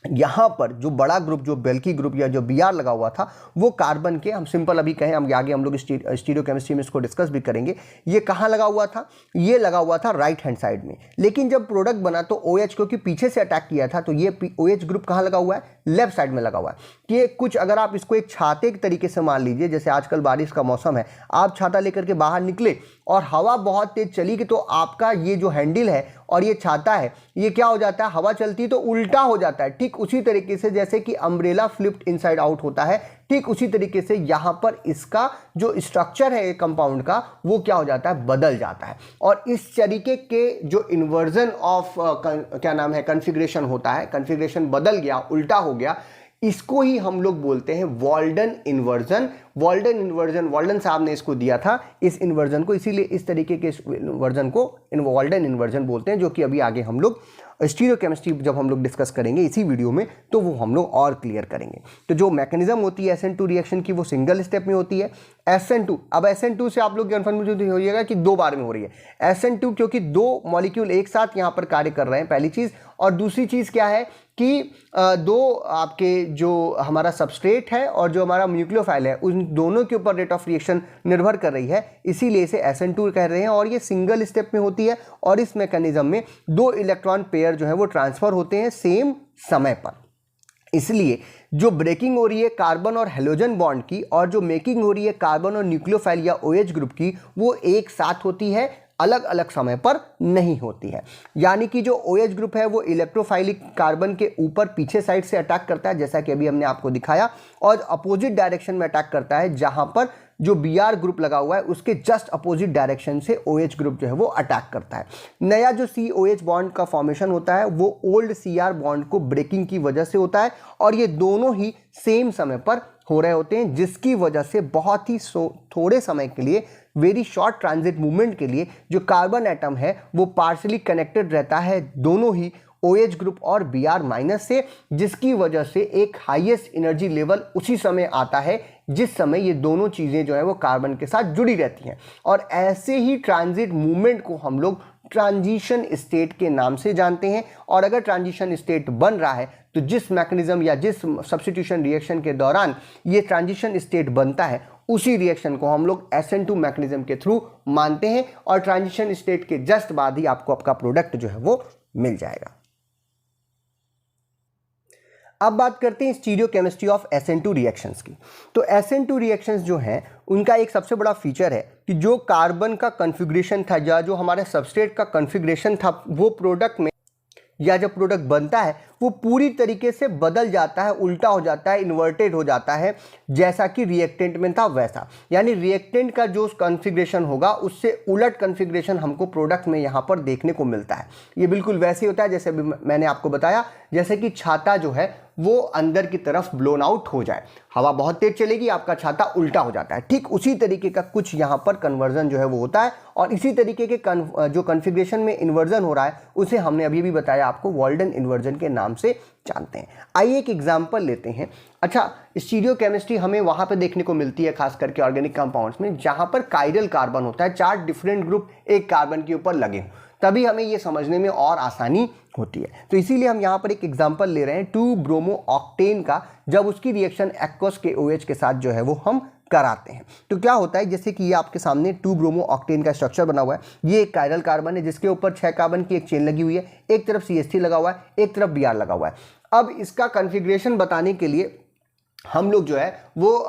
यहाँ पर जो बड़ा ग्रुप, जो बेल्की ग्रुप या जो Br लगा हुआ था, वो कार्बन के, हम सिंपल अभी कहें, हम आगे हम लोग स्टीरियोकेमिस्ट्री में इसको डिस्कस भी करेंगे, ये कहाँ लगा हुआ था? ये लगा हुआ था राइट हैंड साइड में। लेकिन जब प्रोडक्ट बना तो OH, क्योंकि पीछे से अटैक किया था, तो ये OH ग्रुप कहाँ लगा हुआ है? लेफ्ट साइड में लगा हुआ है। कि कुछ अगर आप इसको एक छाते के तरीके से मान लीजिए, जैसे आजकल बारिश का मौसम है, आप छाता लेकर के बाहर निकले और हवा बहुत तेज चली कि तो आपका ये जो हैंडल है और ये छाता है, ये क्या हो जाता है? हवा चलती तो उल्टा हो जाता है। ठीक उसी तरीके से जैसे कि अम्ब्रेला फ्लिप्ड इनसाइड आउट होता है, ठीक उसी तरीके से यहाँ पर इसका जो स्ट्रक्चर है कंपाउंड का, वो क्या हो जाता है? बदल जाता है। और इस तरीके के जो इन्वर्जन ऑफ क्या नाम है, कॉन्फ़िगरेशन होता है, कॉन्फ़िगरेशन बदल गया, उल्टा हो गया, इसको ही हम लोग बोलते हैं Walden inversion. Walden inversion, Walden साहब ने इसको दिया था इस इन्वर्जन को, इसीलिए इस तरीके के इन्वर्जन को वॉल्डन इन्वर्जन बोलते हैं, जो कि अभी आगे हम लोग स्टीरियोकेमिस्ट्री जब हम लोग डिस्कस करेंगे इसी वीडियो में, तो वो हम लोग और क्लियर करेंगे। तो जो मैकेनिज्म होती है SN2 रिएक्शन की, वो सिंगल स्टेप में होती है। SN2, अब SN2 से आप लोग कन्फर्मेशन हो जाएगा कि 2 बार में हो रही है SN2, क्योंकि 2 मॉलिक्यूल एक साथ यहाँ पर कार्य कर रहे हैं, पहली चीज़। और दूसरी चीज़ क्या है कि 2 आपके जो हमारा सबस्ट्रेट है और जो हमारा न्यूक्लियोफाइल है, उन दोनों के ऊपर रेट ऑफ रिएक्शन निर्भर कर रही है, इसीलिए इसे SN2 कह रहे हैं। और ये सिंगल स्टेप में होती है और इस मैकेनिज्म में 2 इलेक्ट्रॉन पेयर जो है वो ट्रांसफर होते हैं सेम समय पर। इसलिए जो ब्रेकिंग हो रही है कार्बन और हेलोजन बॉन्ड की, और जो मेकिंग हो रही है कार्बन और न्यूक्लियोफाइल या OH ग्रुप की, वो एक साथ होती है, अलग अलग समय पर नहीं होती है। यानी कि जो OH ग्रुप है वो इलेक्ट्रोफाइलिक कार्बन के ऊपर पीछे साइड से अटैक करता है, जैसा कि अभी हमने आपको दिखाया, और अपोजिट डायरेक्शन में अटैक करता है, जहां पर जो Br ग्रुप लगा हुआ है उसके जस्ट अपोजिट डायरेक्शन से OH ग्रुप जो है वो अटैक करता है। नया जो COH बॉन्ड का फॉर्मेशन होता है वो ओल्ड Cr बॉन्ड को ब्रेकिंग की वजह से होता है, और ये दोनों ही सेम समय पर हो रहे होते हैं, जिसकी वजह से बहुत ही थोड़े समय के लिए, वेरी शॉर्ट ट्रांजिट मूवमेंट के लिए, जो कार्बन एटम है वो पार्शली कनेक्टेड रहता है दोनों ही OH ग्रुप और Br माइनस से, जिसकी वजह से एक हाईएस्ट एनर्जी लेवल उसी समय आता है जिस समय ये दोनों चीज़ें जो है वो कार्बन के साथ जुड़ी रहती हैं। और ऐसे ही ट्रांजिट मूवमेंट को हम लोग ट्रांजिशन स्टेट के नाम से जानते हैं। और अगर ट्रांजिशन स्टेट बन रहा है तो जिस मैकेनिज्म या जिस सब्स्टिट्यूशन रिएक्शन के दौरान ये ट्रांजिशन स्टेट बनता है, उसी रिएक्शन को हम लोग SN2 मैकेनिज्म के थ्रू मानते हैं, और ट्रांजिशन स्टेट के जस्ट बाद ही आपको आपका प्रोडक्ट जो है वो मिल जाएगा। अब बात करते हैं स्टीरियोकेमिस्ट्री ऑफ SN2 रिएक्शंस की। तो SN2 रिएक्शंस जो हैं उनका एक सबसे बड़ा फीचर है कि जो कार्बन का कॉन्फ़िगरेशन था या जो हमारे सबस्ट्रेट का कॉन्फ़िगरेशन था, वो प्रोडक्ट में या जब प्रोडक्ट बनता है वो पूरी तरीके से बदल जाता है, उल्टा हो जाता है, इन्वर्टेड हो जाता है, जैसा कि रिएक्टेंट में था वैसा। यानी रिएक्टेंट का जो कॉन्फ़िगरेशन होगा उससे उलट कॉन्फ़िगरेशन हमको प्रोडक्ट में यहाँ पर देखने को मिलता है। ये बिल्कुल वैसे ही होता है जैसे मैंने आपको बताया, जैसे कि छाता जो है वो अंदर की तरफ ब्लोन आउट हो जाए, हवा बहुत तेज चलेगी, आपका छाता उल्टा हो जाता है। ठीक उसी तरीके का कुछ यहाँ पर कन्वर्जन जो है वो होता है, और इसी तरीके के जो कॉन्फ़िगरेशन में इन्वर्जन हो रहा है उसे हमने अभी भी बताया आपको वॉल्डन इन्वर्जन के नाम से जानते हैं। आइए एक एग्जांपल लेते हैं। अच्छा, स्टीरियोकेमिस्ट्री हमें वहाँ पे देखने को मिलती है खास करके ऑर्गेनिक कंपाउंड्स में, जहाँ पर कायरल कार्बन होता है, 4 डिफरेंट ग्रुप एक कार्बन के ऊपर लगे हों, तभी हमें ये समझने में और आसानी होती है। तो इसीलिए हम यहाँ पर एक एग्जांपल ले रहे हैं 2 ब्रोमो ऑक्टेन का, जब उसकी रिएक्शन एक्वस के OH के साथ जो है वो हम कराते हैं। तो क्या होता है, जैसे कि ये आपके सामने 2 ब्रोमो ऑक्टेन का स्ट्रक्चर बना हुआ है। ये एक कायरल कार्बन है जिसके ऊपर 6 कार्बन की एक चेन लगी हुई है, एक तरफ CH3 लगा हुआ है, एक तरफ Br लगा हुआ है। अब इसका कॉन्फ़िगरेशन बताने के लिए हम लोग जो है वो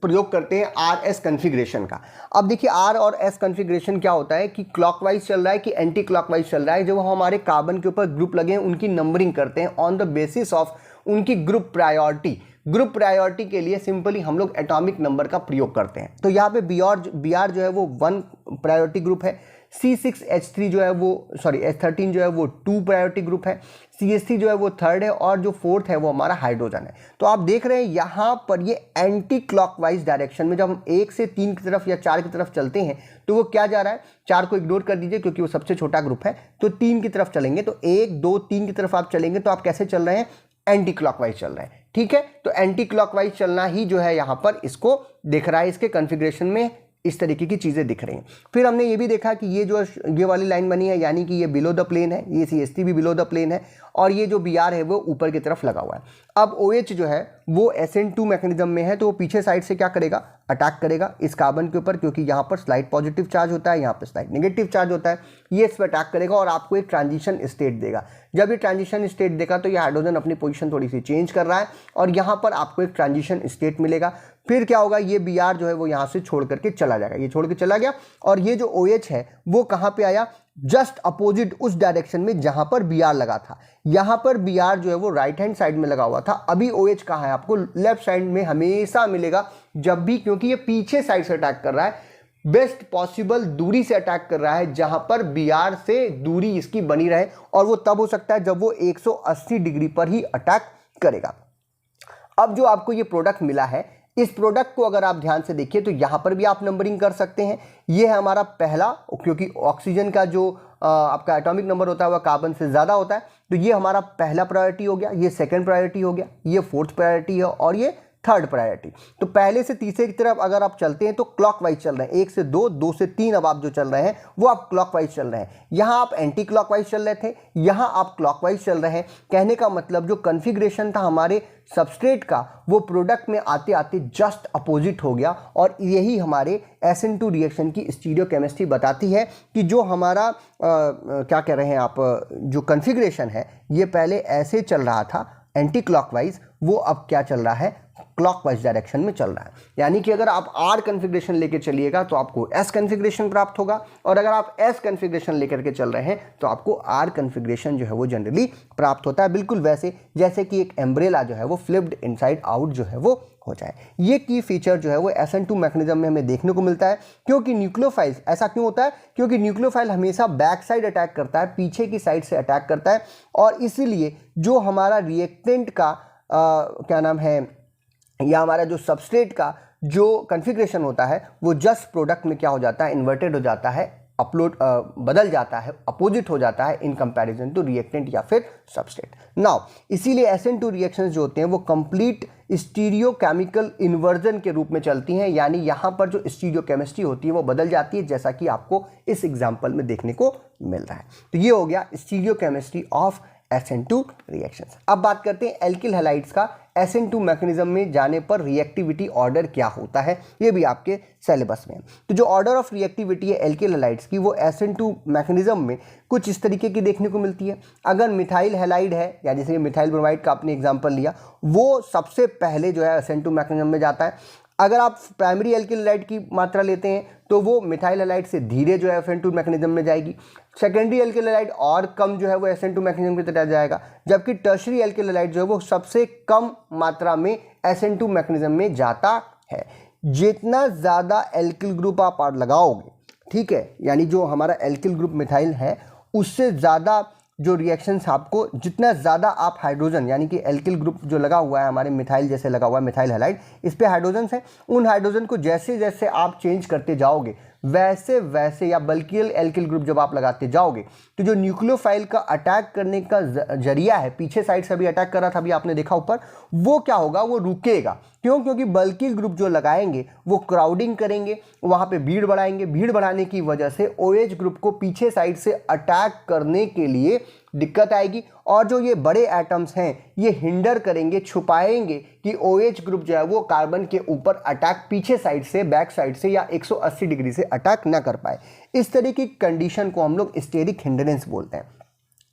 प्रयोग करते हैं RS कॉन्फ़िगरेशन का। अब देखिए R और S कॉन्फ़िगरेशन क्या होता है कि क्लॉकवाइज चल रहा है कि एंटी क्लॉकवाइज चल रहा है। जो हमारे कार्बन के ऊपर ग्रुप लगे हैं उनकी नंबरिंग करते हैं ऑन द बेसिस ऑफ उनकी ग्रुप प्रायोरिटी। ग्रुप प्रायोरिटी के लिए सिंपली हम लोग एटॉमिक नंबर का प्रयोग करते हैं। तो यहाँ पे बी आर जो है वो 1 प्रायोरिटी ग्रुप है, C6H3 जो है वो H13 जो है वो 2 प्रायोरिटी ग्रुप है, CH3 जो है वो 3rd है और जो 4th है वो हमारा हाइड्रोजन है। तो आप देख रहे हैं यहाँ पर ये एंटी क्लॉकवाइज डायरेक्शन में जब हम 1 से 3 की तरफ या 4 की तरफ चलते हैं तो वो क्या जा रहा है, 4 को इग्नोर कर दीजिए क्योंकि वो सबसे छोटा ग्रुप है, तो 3 की तरफ चलेंगे। तो 1 2 3 की तरफ आप चलेंगे तो आप कैसे चल रहे हैं, एंटी क्लॉकवाइज चल रहे हैं। ठीक है, तो एंटी क्लॉकवाइज चलना ही जो है यहाँ पर इसको दिख रहा है, इसके कॉन्फ़िगरेशन में इस तरीके की चीज़ें दिख रही हैं। फिर हमने ये भी देखा कि ये वाली लाइन बनी है यानी कि ये बिलो द प्लेन है, ये CH3 भी बिलो द प्लेन है और ये जो Br है वो ऊपर की तरफ लगा हुआ है। अब OH जो है वो SN2 मैकेनिज्म में है तो वो पीछे साइड से क्या करेगा, अटैक करेगा इस कार्बन के ऊपर, क्योंकि यहाँ पर स्लाइड पॉजिटिव चार्ज होता है, यहाँ पर स्लाइड नेगेटिव चार्ज होता है। ये इस पर अटैक करेगा और आपको एक ट्रांजिशन स्टेट देगा। जब ये ट्रांजिशन स्टेट देगा तो ये हाइड्रोजन अपनी पोजीशन थोड़ी सी चेंज कर रहा है और यहाँ पर आपको एक ट्रांजिशन स्टेट मिलेगा। फिर क्या होगा, ये Br जो है वो यहाँ से छोड़ करके चला जाएगा, ये छोड़ के चला गया और ये जो OH है वो कहाँ पे आया, जस्ट अपोजिट उस डायरेक्शन में जहां पर Br लगा था। यहां पर Br जो है वो राइट हैंड साइड में लगा हुआ था, अभी OH कहाँ है, आपको लेफ्ट साइड में हमेशा मिलेगा जब भी, क्योंकि ये पीछे साइड से अटैक कर रहा है, बेस्ट पॉसिबल दूरी से अटैक कर रहा है जहां पर Br से दूरी इसकी बनी रहे और वो तब हो सकता है जब वो 180 डिग्री पर ही अटैक करेगा। अब जो आपको ये प्रोडक्ट मिला है, इस प्रोडक्ट को अगर आप ध्यान से देखिए तो यहां पर भी आप नंबरिंग कर सकते हैं। ये है हमारा पहला, क्योंकि ऑक्सीजन का जो आपका एटॉमिक नंबर होता है वह कार्बन से ज़्यादा होता है, तो ये हमारा पहला प्रायोरिटी हो गया, ये सेकंड प्रायोरिटी हो गया, ये 4th प्रायोरिटी है और ये 3rd प्रायोरिटी। तो पहले से तीसरे की तरफ अगर आप चलते हैं तो क्लॉकवाइज चल रहे हैं, 1 से 2, 2 से 3 अब आप जो चल रहे हैं वो आप क्लॉकवाइज चल रहे हैं। यहाँ आप एंटी क्लॉकवाइज चल रहे थे, यहाँ आप क्लॉकवाइज चल रहे हैं। कहने का मतलब जो कॉन्फ़िगरेशन था हमारे सबस्ट्रेट का वो प्रोडक्ट में आते आते जस्ट अपोजिट हो गया और यही हमारे SN2 रिएक्शन की स्टीरियोकेमिस्ट्री बताती है कि जो हमारा क्या कह रहे हैं आप, जो कॉन्फ़िगरेशन है ये पहले ऐसे चल रहा था एंटी क्लॉकवाइज, वो अब क्या चल रहा है, क्लॉकवाइज डायरेक्शन में चल रहा है। यानी कि अगर आप R कॉन्फ़िगरेशन लेके चलिएगा तो आपको S कॉन्फ़िगरेशन प्राप्त होगा और अगर आप S कॉन्फ़िगरेशन लेकर के चल रहे हैं तो आपको R कॉन्फ़िगरेशन जो है वो जनरली प्राप्त होता है, बिल्कुल वैसे जैसे कि एक एम्ब्रेला जो है वो फ्लिप्ड इनसाइड आउट जो है वो हो जाए। ये की फीचर जो है वो SN2 मैकेनिज्म में हमें देखने को मिलता है। क्योंकि न्यूक्लियोफाइल, ऐसा क्यों होता है, क्योंकि न्यूक्लियोफाइल हमेशा बैक साइड अटैक करता है, पीछे की साइड से अटैक करता है और इसीलिए जो हमारा रिएक्टेंट का क्या नाम है, या हमारा जो सबस्ट्रेट का जो कॉन्फ़िगरेशन होता है वो जस्ट प्रोडक्ट में क्या हो जाता है, इन्वर्टेड हो जाता है, बदल जाता है, अपोजिट हो जाता है इन कंपैरिजन टू रिएक्टेंट या फिर सबस्ट्रेट। नाउ इसीलिए SN2 रिएक्शंस जो होते हैं वो कंप्लीट स्टीरियोकेमिकल इन्वर्जन के रूप में चलती हैं, यानी यहाँ पर जो स्टीरियोकेमिस्ट्री होती है वो बदल जाती है, जैसा कि आपको इस एग्जाम्पल में देखने को मिल रहा है। तो ये हो गया स्टीरियोकेमिस्ट्री ऑफ SN2 रिएक्शंस। अब बात करते हैं एल्किल हैलाइड्स का SN2 मैकेनिज्म में जाने पर रिएक्टिविटी ऑर्डर क्या होता है, ये भी आपके सिलेबस में है। तो जो ऑर्डर ऑफ रिएक्टिविटी है एल्किल हैलाइड्स की वो SN2 मैकेनिज्म में कुछ इस तरीके की देखने को मिलती है। अगर मिथाइल हैलाइड है, या जैसे मिथाइल ब्रोमाइड का आपने एग्जाम्पल लिया, वो सबसे पहले जो है SN2 मैकेनिज्म में जाता है। अगर आप प्राइमरी एल्किल हैलाइड की मात्रा लेते हैं तो वो मिथाइल हैलाइड से धीरे जो है SN2 मैकेनिज्म में जाएगी। सेकेंडरी एल्किल हैलाइड और कम जो है वो SN2 मैकेनिज्म की तरह जाएगा, जबकि टर्शरी एल्किल हैलाइड जो है वो सबसे कम मात्रा में SN2 मैकेनिज्म में जाता है। जितना ज़्यादा एल्किल ग्रुप आप लगाओगे, ठीक है, यानी जो हमारा एल्किल ग्रुप मिथाइल है उससे ज़्यादा जो रिएक्शंस आपको, जितना ज़्यादा आप हाइड्रोजन, यानी कि एल्किल ग्रुप जो लगा हुआ है हमारे मिथाइल जैसे लगा हुआ है मिथाइल हैलाइड, इस पे हाइड्रोजन्स हैं, उन हाइड्रोजन को जैसे जैसे आप चेंज करते जाओगे वैसे वैसे, या बल्कि एल्किल ग्रुप जब आप लगाते जाओगे तो जो न्यूक्लियोफाइल का अटैक करने का जरिया है, पीछे साइड से भी अटैक कर रहा था अभी आपने देखा ऊपर, वो क्या होगा, वो रुकेगा। क्यों? क्योंकि बल्कि ग्रुप जो लगाएंगे वो क्राउडिंग करेंगे, वहाँ पे भीड़ बढ़ाएंगे, भीड़ बढ़ाने की वजह से OH ग्रुप को पीछे साइड से अटैक करने के लिए दिक्कत आएगी और जो ये बड़े एटम्स हैं ये हिंडर करेंगे, छुपाएंगे कि OH ग्रुप जो है वो कार्बन के ऊपर अटैक पीछे साइड से, बैक साइड से या 180 डिग्री से अटैक ना कर पाए। इस तरह की कंडीशन को हम लोग स्टेरिक हिंड्रेंस बोलते हैं।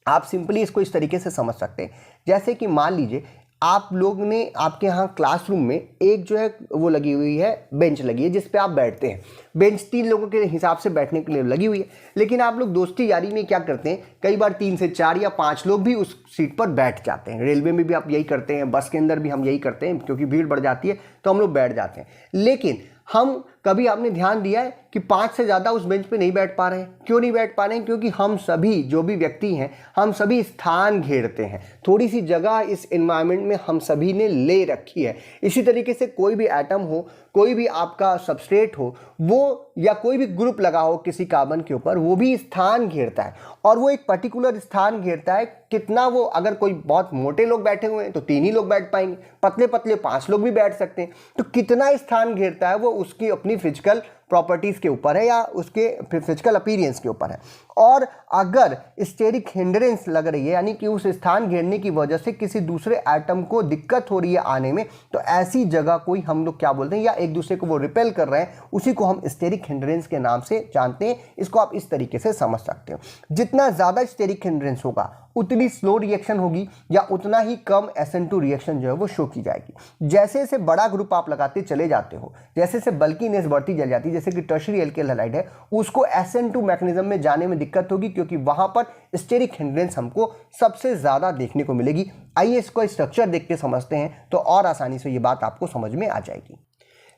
आप सिंपली इसको इस तरीके से समझ सकते हैं, जैसे कि मान लीजिए आप लोग ने आपके यहाँ क्लासरूम में एक जो है वो लगी हुई है, बेंच लगी है जिस पे आप बैठते हैं। बेंच 3 लोगों के हिसाब से बैठने के लिए लगी हुई है, लेकिन आप लोग दोस्ती यारी में क्या करते हैं, कई बार 3 से 4 या 5 लोग भी उस सीट पर बैठ जाते हैं। रेलवे में भी आप यही करते हैं, बस के अंदर भी हम यही करते हैं, क्योंकि भीड़ बढ़ जाती है तो हम लोग बैठ जाते हैं। लेकिन हम कभी आपने ध्यान दिया है कि 5 से ज़्यादा उस बेंच पे नहीं बैठ पा रहे हैं? क्यों नहीं बैठ पा रहे हैं? क्योंकि हम सभी जो भी व्यक्ति हैं, हम सभी स्थान घेरते हैं, थोड़ी सी जगह इस एनवायरनमेंट में हम सभी ने ले रखी है। इसी तरीके से कोई भी एटम हो, कोई भी आपका सबस्ट्रेट हो, वो या कोई भी ग्रुप लगा हो किसी कार्बन के ऊपर, वो भी स्थान घेरता है, और वो एक पर्टिकुलर स्थान घेरता है। कितना वो, अगर कोई बहुत मोटे लोग बैठे हुए हैं तो 3 ही लोग बैठ पाएंगे, पतले पतले 5 लोग भी बैठ सकते हैं। तो कितना स्थान घेरता है वो उसकी अपनी फिजिकल प्रॉपर्टीज़ के ऊपर है या उसके फिजिकल अपीयरेंस के ऊपर है। और अगर स्टेरिक हिंड्रेंस लग रही है, यानी कि उस स्थान घेरने की वजह से किसी दूसरे एटम को दिक्कत हो रही है आने में, तो ऐसी जगह कोई हम लोग क्या बोलते हैं, या एक दूसरे को वो रिपेल कर रहे हैं, उसी को हम स्टेरिक हिंड्रेंस के नाम से जानते हैं। इसको आप इस तरीके से समझ सकते हो। जितना ज़्यादा स्टेरिक हिंड्रेंस होगा उतनी स्लो रिएक्शन होगी, या उतना ही कम SN2 रिएक्शन जो है वो शो की जाएगी। जैसे जैसे बड़ा ग्रुप आप लगाते चले जाते हो, जैसे जैसे बल्कीनेस बढ़ती चली जाती है, जैसे कि टर्शियरी एल्केल हैलाइड है, उसको SN2 मैकेनिज्म में जाने में दिक्कत होगी, क्योंकि वहां पर स्टेरिक हिंड्रेंस हमको सबसे ज्यादा देखने को मिलेगी। आइए इसको स्ट्रक्चर देख के समझते हैं, तो और आसानी से ये बात आपको समझ में आ जाएगी।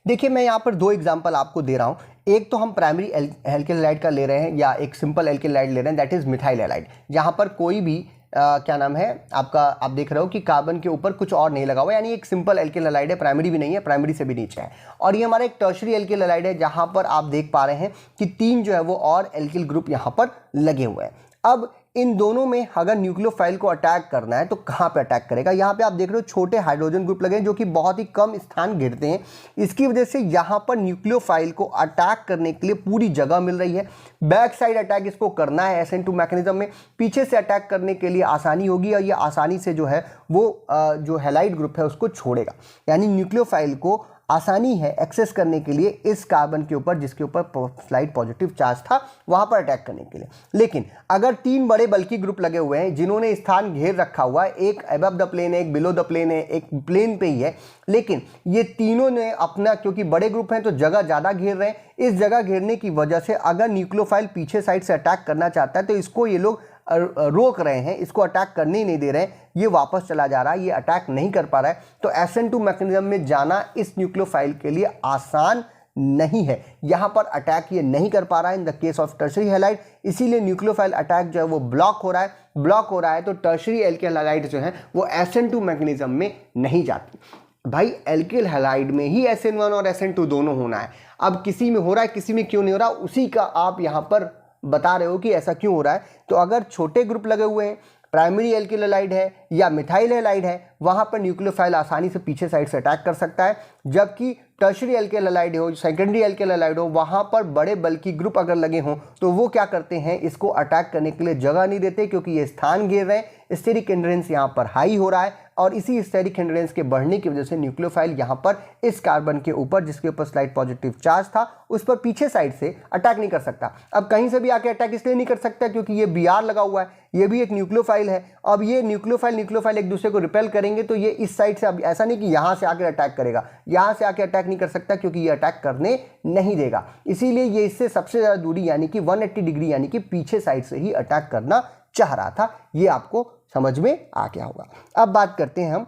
देखिए, मैं यहाँ पर 2 एग्जाम्पल आपको दे रहा हूँ। एक तो हम प्राइमरी एल्किल हैलाइड का ले रहे हैं, या एक सिंपल एल्किल हैलाइड ले रहे हैं, दैट इज मिथाइल हैलाइड, जहाँ पर कोई भी क्या नाम है आपका, आप देख रहे हो कि कार्बन के ऊपर कुछ और नहीं लगा हुआ, यानी एक सिंपल एल्किल हैलाइड है, प्राइमरी भी नहीं है, प्राइमरी से भी नीचे है। और ये हमारा एक टर्शियरी एल्किल हैलाइड है, जहाँ पर आप देख पा रहे हैं कि 3 जो है वो और एल्किल ग्रुप यहाँ पर लगे हुए हैं। अब इन दोनों में अगर न्यूक्लियोफाइल को अटैक करना है तो कहाँ पे अटैक करेगा? यहाँ पे आप देख रहे हो छोटे हाइड्रोजन ग्रुप लगे हैं जो कि बहुत ही कम स्थान घेरते हैं। इसकी वजह से यहाँ पर न्यूक्लियोफाइल को अटैक करने के लिए पूरी जगह मिल रही है। बैक साइड अटैक इसको करना है SN2 मैकेनिज्म में, पीछे से अटैक करने के लिए आसानी होगी, और ये आसानी से जो है वो जो हैलाइड ग्रुप है उसको छोड़ेगा। यानी न्यूक्लियोफाइल को आसानी है एक्सेस करने के लिए इस कार्बन के ऊपर, जिसके ऊपर स्लाइड पॉजिटिव चार्ज था, वहां पर अटैक करने के लिए। लेकिन अगर 3 बड़े बल्कि ग्रुप लगे हुए हैं जिन्होंने स्थान घेर रखा हुआ है, एक अबव द प्लेन है, एक बिलो द प्लेन है, एक प्लेन पे ही है, लेकिन ये तीनों ने अपना, क्योंकि बड़े ग्रुप हैं तो जगह ज़्यादा घेर रहे हैं, इस जगह घेरने की वजह से अगर न्यूक्लियोफाइल पीछे साइड से अटैक करना चाहता है तो इसको ये लोग रोक रहे हैं, इसको अटैक करने ही नहीं दे रहे हैं, ये वापस चला जा रहा है, ये अटैक नहीं कर पा रहा है। तो SN2 मैकेनिज्म में जाना इस न्यूक्लियोफाइल के लिए आसान नहीं है, यहां पर अटैक ये नहीं कर पा रहा है in the case of tertiary halide, इसीलिए न्यूक्लियोफाइल अटैक जो है वो ब्लॉक हो रहा है। तो टर्शियरी एल्किल हैलाइड जो है वो SN2 मैकेनिज्म में नहीं जाती। भाई एल्किल हैलाइड में ही SN1 और SN2 दोनों होना है। अब किसी में हो रहा है, किसी में क्यों नहीं हो रहा, उसी का आप यहां पर बता रहे हो कि ऐसा क्यों हो रहा है। तो अगर छोटे ग्रुप लगे हुए हैं, प्राइमरी एल्किल हैलाइड है या मिथाइल हैलाइड है, वहां पर न्यूक्लियोफाइल आसानी से पीछे साइड से अटैक कर सकता है। जबकि टर्शियरी एल्किल हैलाइड हो, सेकेंडरी एल्किल हैलाइड हो, वहां पर बड़े बल्कि ग्रुप अगर लगे हों तो वो क्या करते हैं, इसको अटैक करने के लिए जगह नहीं देते, क्योंकि ये स्थान घेर रहे हैं। स्टेरिक हिंड्रेंस यहाँ पर हाई हो रहा है, और इसी स्टेरिक हिंड्रेंस के बढ़ने की वजह से न्यूक्लियोफाइल यहाँ पर इस कार्बन के ऊपर, जिसके ऊपर स्लाइड पॉजिटिव चार्ज था, उस पर पीछे साइड से अटैक नहीं कर सकता। अब कहीं से भी आके अटैक इसलिए नहीं कर सकता क्योंकि ये Br लगा हुआ है, ये भी एक न्यूक्लियोफाइल है। अब ये न्यूक्लियोफाइल एक दूसरे को रिपेल करेंगे, तो ये इस साइड से, अब ऐसा नहीं कि यहाँ से आके अटैक करेगा, यहाँ से आके अटैक नहीं कर सकता क्योंकि ये अटैक करने नहीं देगा। इसीलिए ये इससे सबसे ज़्यादा दूरी यानी कि 180 डिग्री यानी कि पीछे साइड से ही अटैक करना चाह रहा था। ये आपको समझ में आ गया होगा। अब बात करते हैं हम,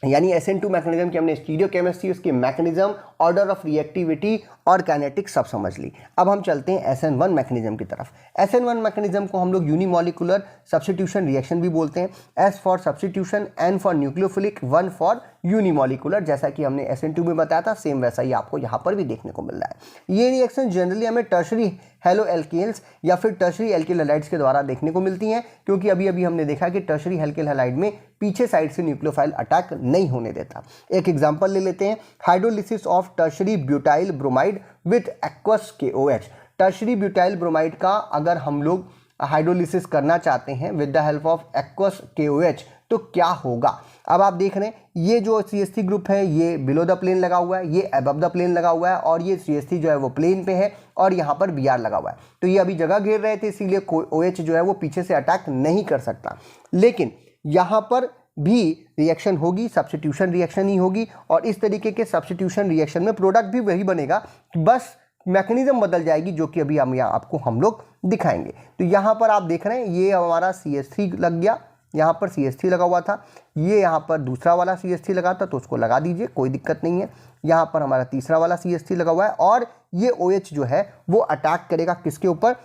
यानी SN2 मैकेनिज्म की हमने स्टीरियोकेमिस्ट्री, उसकी मैकेनिज्म, ऑर्डर ऑफ रिएक्टिविटी और काइनेटिक्स सब समझ ली। अब हम चलते हैं SN1 मैकेनिज्म की तरफ। SN1 मैकेनिज्म को हम लोग यूनिमॉलिकुलर सब्स्टिट्यूशन रिएक्शन भी बोलते हैं। S for substitution, N for nucleophilic, 1 for unimolecular. जैसा कि हमने SN2 में बताया था, सेम वैसा ही आपको यहाँ पर भी देखने को मिल रहा है। ये रिएक्शन जनरली हमें टर्शियरी हेलो एल्केन्स या फिर टर्शियरी एल्किल हैलाइड्स के द्वारा देखने को मिलती हैं, क्योंकि अभी अभी हमने देखा कि टर्शियरी एल्किल हैलाइड में पीछे साइड से न्यूक्लियोफाइल अटैक नहीं होने देता। एक एग्जांपल ले लेते हैं, hydrolysis of tertiary butyl bromide with aqueous KOH। Tertiary butyl bromide का अगर हम लोग हाइड्रोलिसिस करना चाहते हैं with the help of aqueous KOH तो क्या होगा। अब आप देख रहे हैं ये जो CH3 ग्रुप है ये बिलो द प्लेन लगा हुआ है, ये अबव द प्लेन लगा हुआ है, और ये CH3 जो है वो प्लेन पे है, और यहाँ पर Br लगा हुआ है। तो ये अभी जगह घेर रहे थे, इसीलिए OH जो है वो पीछे से अटैक नहीं कर सकता। लेकिन यहाँ पर भी रिएक्शन होगी, सब्स्टिट्यूशन रिएक्शन ही होगी, और इस तरीके के सब्स्टिट्यूशन रिएक्शन में प्रोडक्ट भी वही बनेगा, बस मैकेनिज्म बदल जाएगी, जो कि अभी हम लोग दिखाएंगे। तो यहाँ पर आप देख रहे हैं ये हमारा CH3 लग गया, यहाँ पर CH3 लगा हुआ था, ये यहाँ पर दूसरा वाला CH3 लगा था तो उसको लगा दीजिए, कोई दिक्कत नहीं है। यहाँ पर हमारा तीसरा वाला CH3 लगा हुआ है, और ये OH जो है वो अटैक करेगा किसके ऊपर,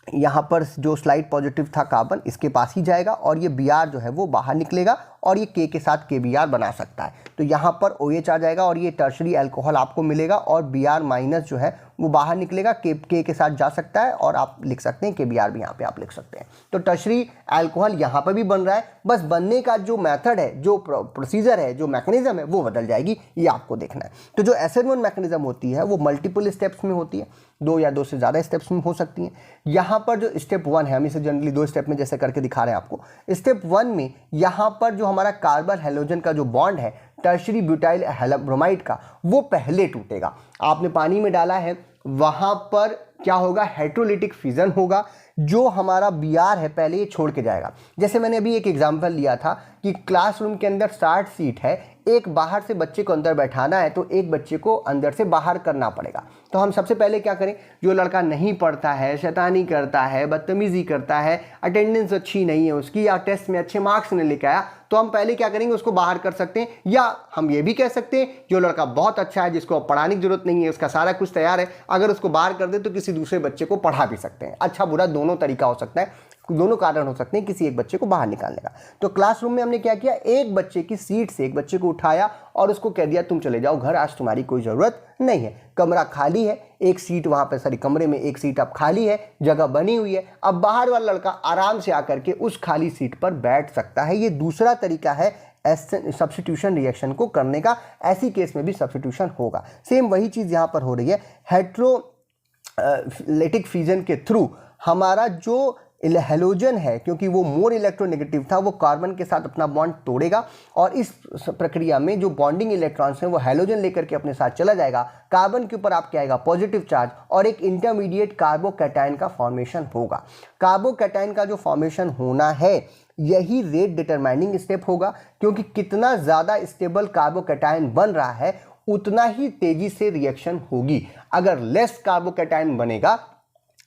यहाँ पर जो स्लाइड पॉजिटिव था कार्बन, इसके पास ही जाएगा, और ये Br जो है वो बाहर निकलेगा, और ये K के साथ KBr बना सकता है। तो यहाँ पर OH आ जाएगा और ये टर्शरी अल्कोहल आपको मिलेगा, और Br माइनस जो है वो बाहर निकलेगा, K के साथ जा सकता है, और आप लिख सकते हैं KBr भी यहाँ पे आप लिख सकते हैं। तो टर्शरी अल्कोहल यहाँ पर भी बन रहा है, बस बनने का जो मेथड है, जो प्रोसीजर है, जो मैकेनिज्म है, वो बदल जाएगी, ये आपको देखना है। तो जो SN1 मैकेनिज्म होती है वो मल्टीपल स्टेप्स में होती है, 2 या 2 से ज़्यादा स्टेप्स में हो सकती हैं। यहाँ पर जो स्टेप 1 है, हम इसे जनरली 2 स्टेप में जैसे करके दिखा रहे हैं आपको। स्टेप 1 में यहाँ पर जो हमारा कार्बन हेलोजन का जो बॉन्ड है टर्शरी ब्यूटाइल ब्रोमाइड का, वो पहले टूटेगा। आपने पानी में डाला है, वहाँ पर क्या होगा, हेट्रोलिटिक फिजन होगा, जो हमारा Br है पहले ये छोड़ के जाएगा। जैसे मैंने अभी एक एग्जांपल लिया था कि क्लासरूम के अंदर 60 सीट है, एक बाहर से बच्चे को अंदर बैठाना है, तो एक बच्चे को अंदर से बाहर करना पड़ेगा। तो हम सबसे पहले क्या करें, जो लड़का नहीं पढ़ता है, शैतानी करता है, बदतमीजी करता है, अटेंडेंस अच्छी नहीं है उसकी, या टेस्ट में अच्छे मार्क्स नहीं लेके आया, तो हम पहले क्या करेंगे, उसको बाहर कर सकते हैं। या हम ये भी कह सकते हैं जो लड़का बहुत अच्छा है, जिसको पढ़ाने की जरूरत नहीं है, उसका सारा कुछ तैयार है, अगर उसको बाहर कर दे तो किसी दूसरे बच्चे को पढ़ा भी सकते हैं। अच्छा बुरा दोनों तरीका हो सकता है, दोनों कारण हो सकते हैं किसी एक बच्चे को बाहर निकालने का। तो क्लासरूम में हमने क्या किया, एक बच्चे की सीट से एक बच्चे को उठाया और उसको कह दिया तुम चले जाओ घर, आज तुम्हारी कोई ज़रूरत नहीं है, कमरा खाली है, एक सीट वहाँ पर, सॉरी कमरे में एक सीट अब खाली है, जगह बनी हुई है, अब बाहर वाला लड़का आराम से आकर के उस खाली सीट पर बैठ सकता है। ये दूसरा तरीका है सब्स्टिट्यूशन रिएक्शन को करने का। ऐसी केस में भी सब्स्टिट्यूशन होगा। सेम वही चीज़ यहाँ पर हो रही है। हेट्रोलिटिक फिजन के थ्रू हमारा जो हेलोजन है, क्योंकि वो मोर इलेक्ट्रोनेगेटिव था, वो कार्बन के साथ अपना बॉन्ड तोड़ेगा, और इस प्रक्रिया में जो बॉन्डिंग इलेक्ट्रॉन्स हैं वो हेलोजन लेकर के अपने साथ चला जाएगा, कार्बन के ऊपर आपके आएगा पॉजिटिव चार्ज, और एक इंटरमीडिएट कार्बोकैटायन का फॉर्मेशन होगा। कार्बोकैटायन का जो फॉर्मेशन होना है, यही रेट डिटरमाइनिंग स्टेप होगा, क्योंकि कितना ज़्यादा स्टेबल कार्बोकैटायन बन रहा है उतना ही तेजी से रिएक्शन होगी। अगर लेस कार्बोकैटायन बनेगा,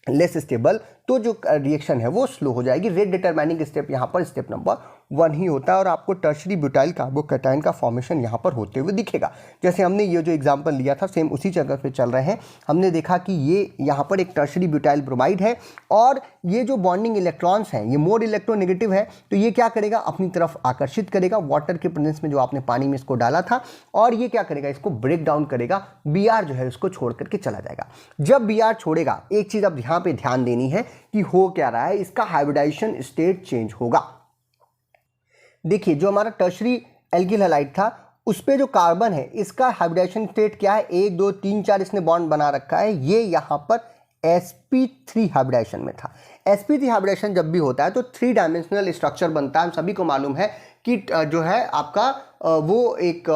लेस स्टेबल, तो जो रिएक्शन है वो स्लो हो जाएगी। रेट डिटरमाइनिंग स्टेप यहाँ पर स्टेप नंबर 1 ही होता है, और आपको टर्शरी ब्यूटाइल कार्बोकैटायन का फॉर्मेशन यहाँ पर होते हुए दिखेगा। जैसे हमने ये जो एग्जांपल लिया था, सेम उसी जगह पे चल रहे हैं। हमने देखा कि ये यहाँ पर एक टर्शरी ब्यूटाइल ब्रोमाइड है, और ये जो बॉन्डिंग इलेक्ट्रॉन्स हैं ये मोर इलेक्ट्रोनेगेटिव है, तो ये क्या करेगा, अपनी तरफ आकर्षित करेगा वाटर के प्रेजेंस में, जो आपने पानी में इसको डाला था, और ये क्या करेगा, इसको ब्रेक डाउन करेगा, Br जो है इसको छोड़ करके चला जाएगा। जब Br छोड़ेगा, एक चीज़ अब यहाँ पे ध्यान देनी है कि हो क्या रहा है, इसका हाइब्रिडाइजेशन स्टेट चेंज होगा। देखिए जो हमारा टर्शरी एल्किल हैलाइड था, उस पे जो कार्बन है इसका हाइब्रिडाइजेशन स्टेट क्या है, 1 2 3 4 इसने बॉन्ड बना रखा है, ये यहाँ पर sp3 हाइब्रिडाइजेशन में था। sp3 हाइब्रिडाइजेशन जब भी होता है तो 3 डायमेंशनल स्ट्रक्चर बनता है। हम सभी को मालूम है कि जो है आपका वो एक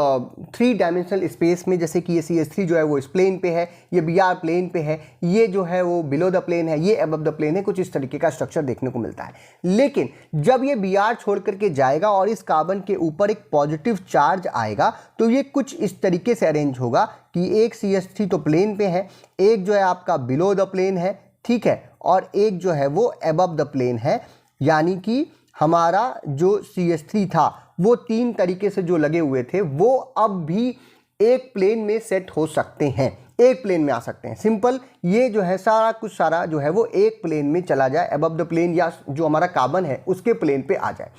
3 डायमेंशनल स्पेस में, जैसे कि ये CH3 जो है वो इस प्लेन पे है, ये Br प्लेन पे है, ये जो है वो बिलो द प्लेन है, ये अबव द प्लेन है, कुछ इस तरीके का स्ट्रक्चर देखने को मिलता है। लेकिन जब ये Br छोड़ करके जाएगा और इस कार्बन के ऊपर एक पॉजिटिव चार्ज आएगा, तो ये कुछ इस तरीके से अरेंज होगा कि एक CH3 तो प्लेन पे है, एक जो है आपका बिलो द प्लेन है, ठीक है, और एक जो है वो अबव द प्लेन है। यानी कि हमारा जो CH3 था वो 3 तरीके से जो लगे हुए थे वो अब भी एक प्लेन में सेट हो सकते हैं, एक प्लेन में आ सकते हैं। सिंपल, ये जो है सारा कुछ सारा जो है वो एक प्लेन में चला जाए, अबव द प्लेन, या जो हमारा कार्बन है उसके प्लेन पे आ जाए।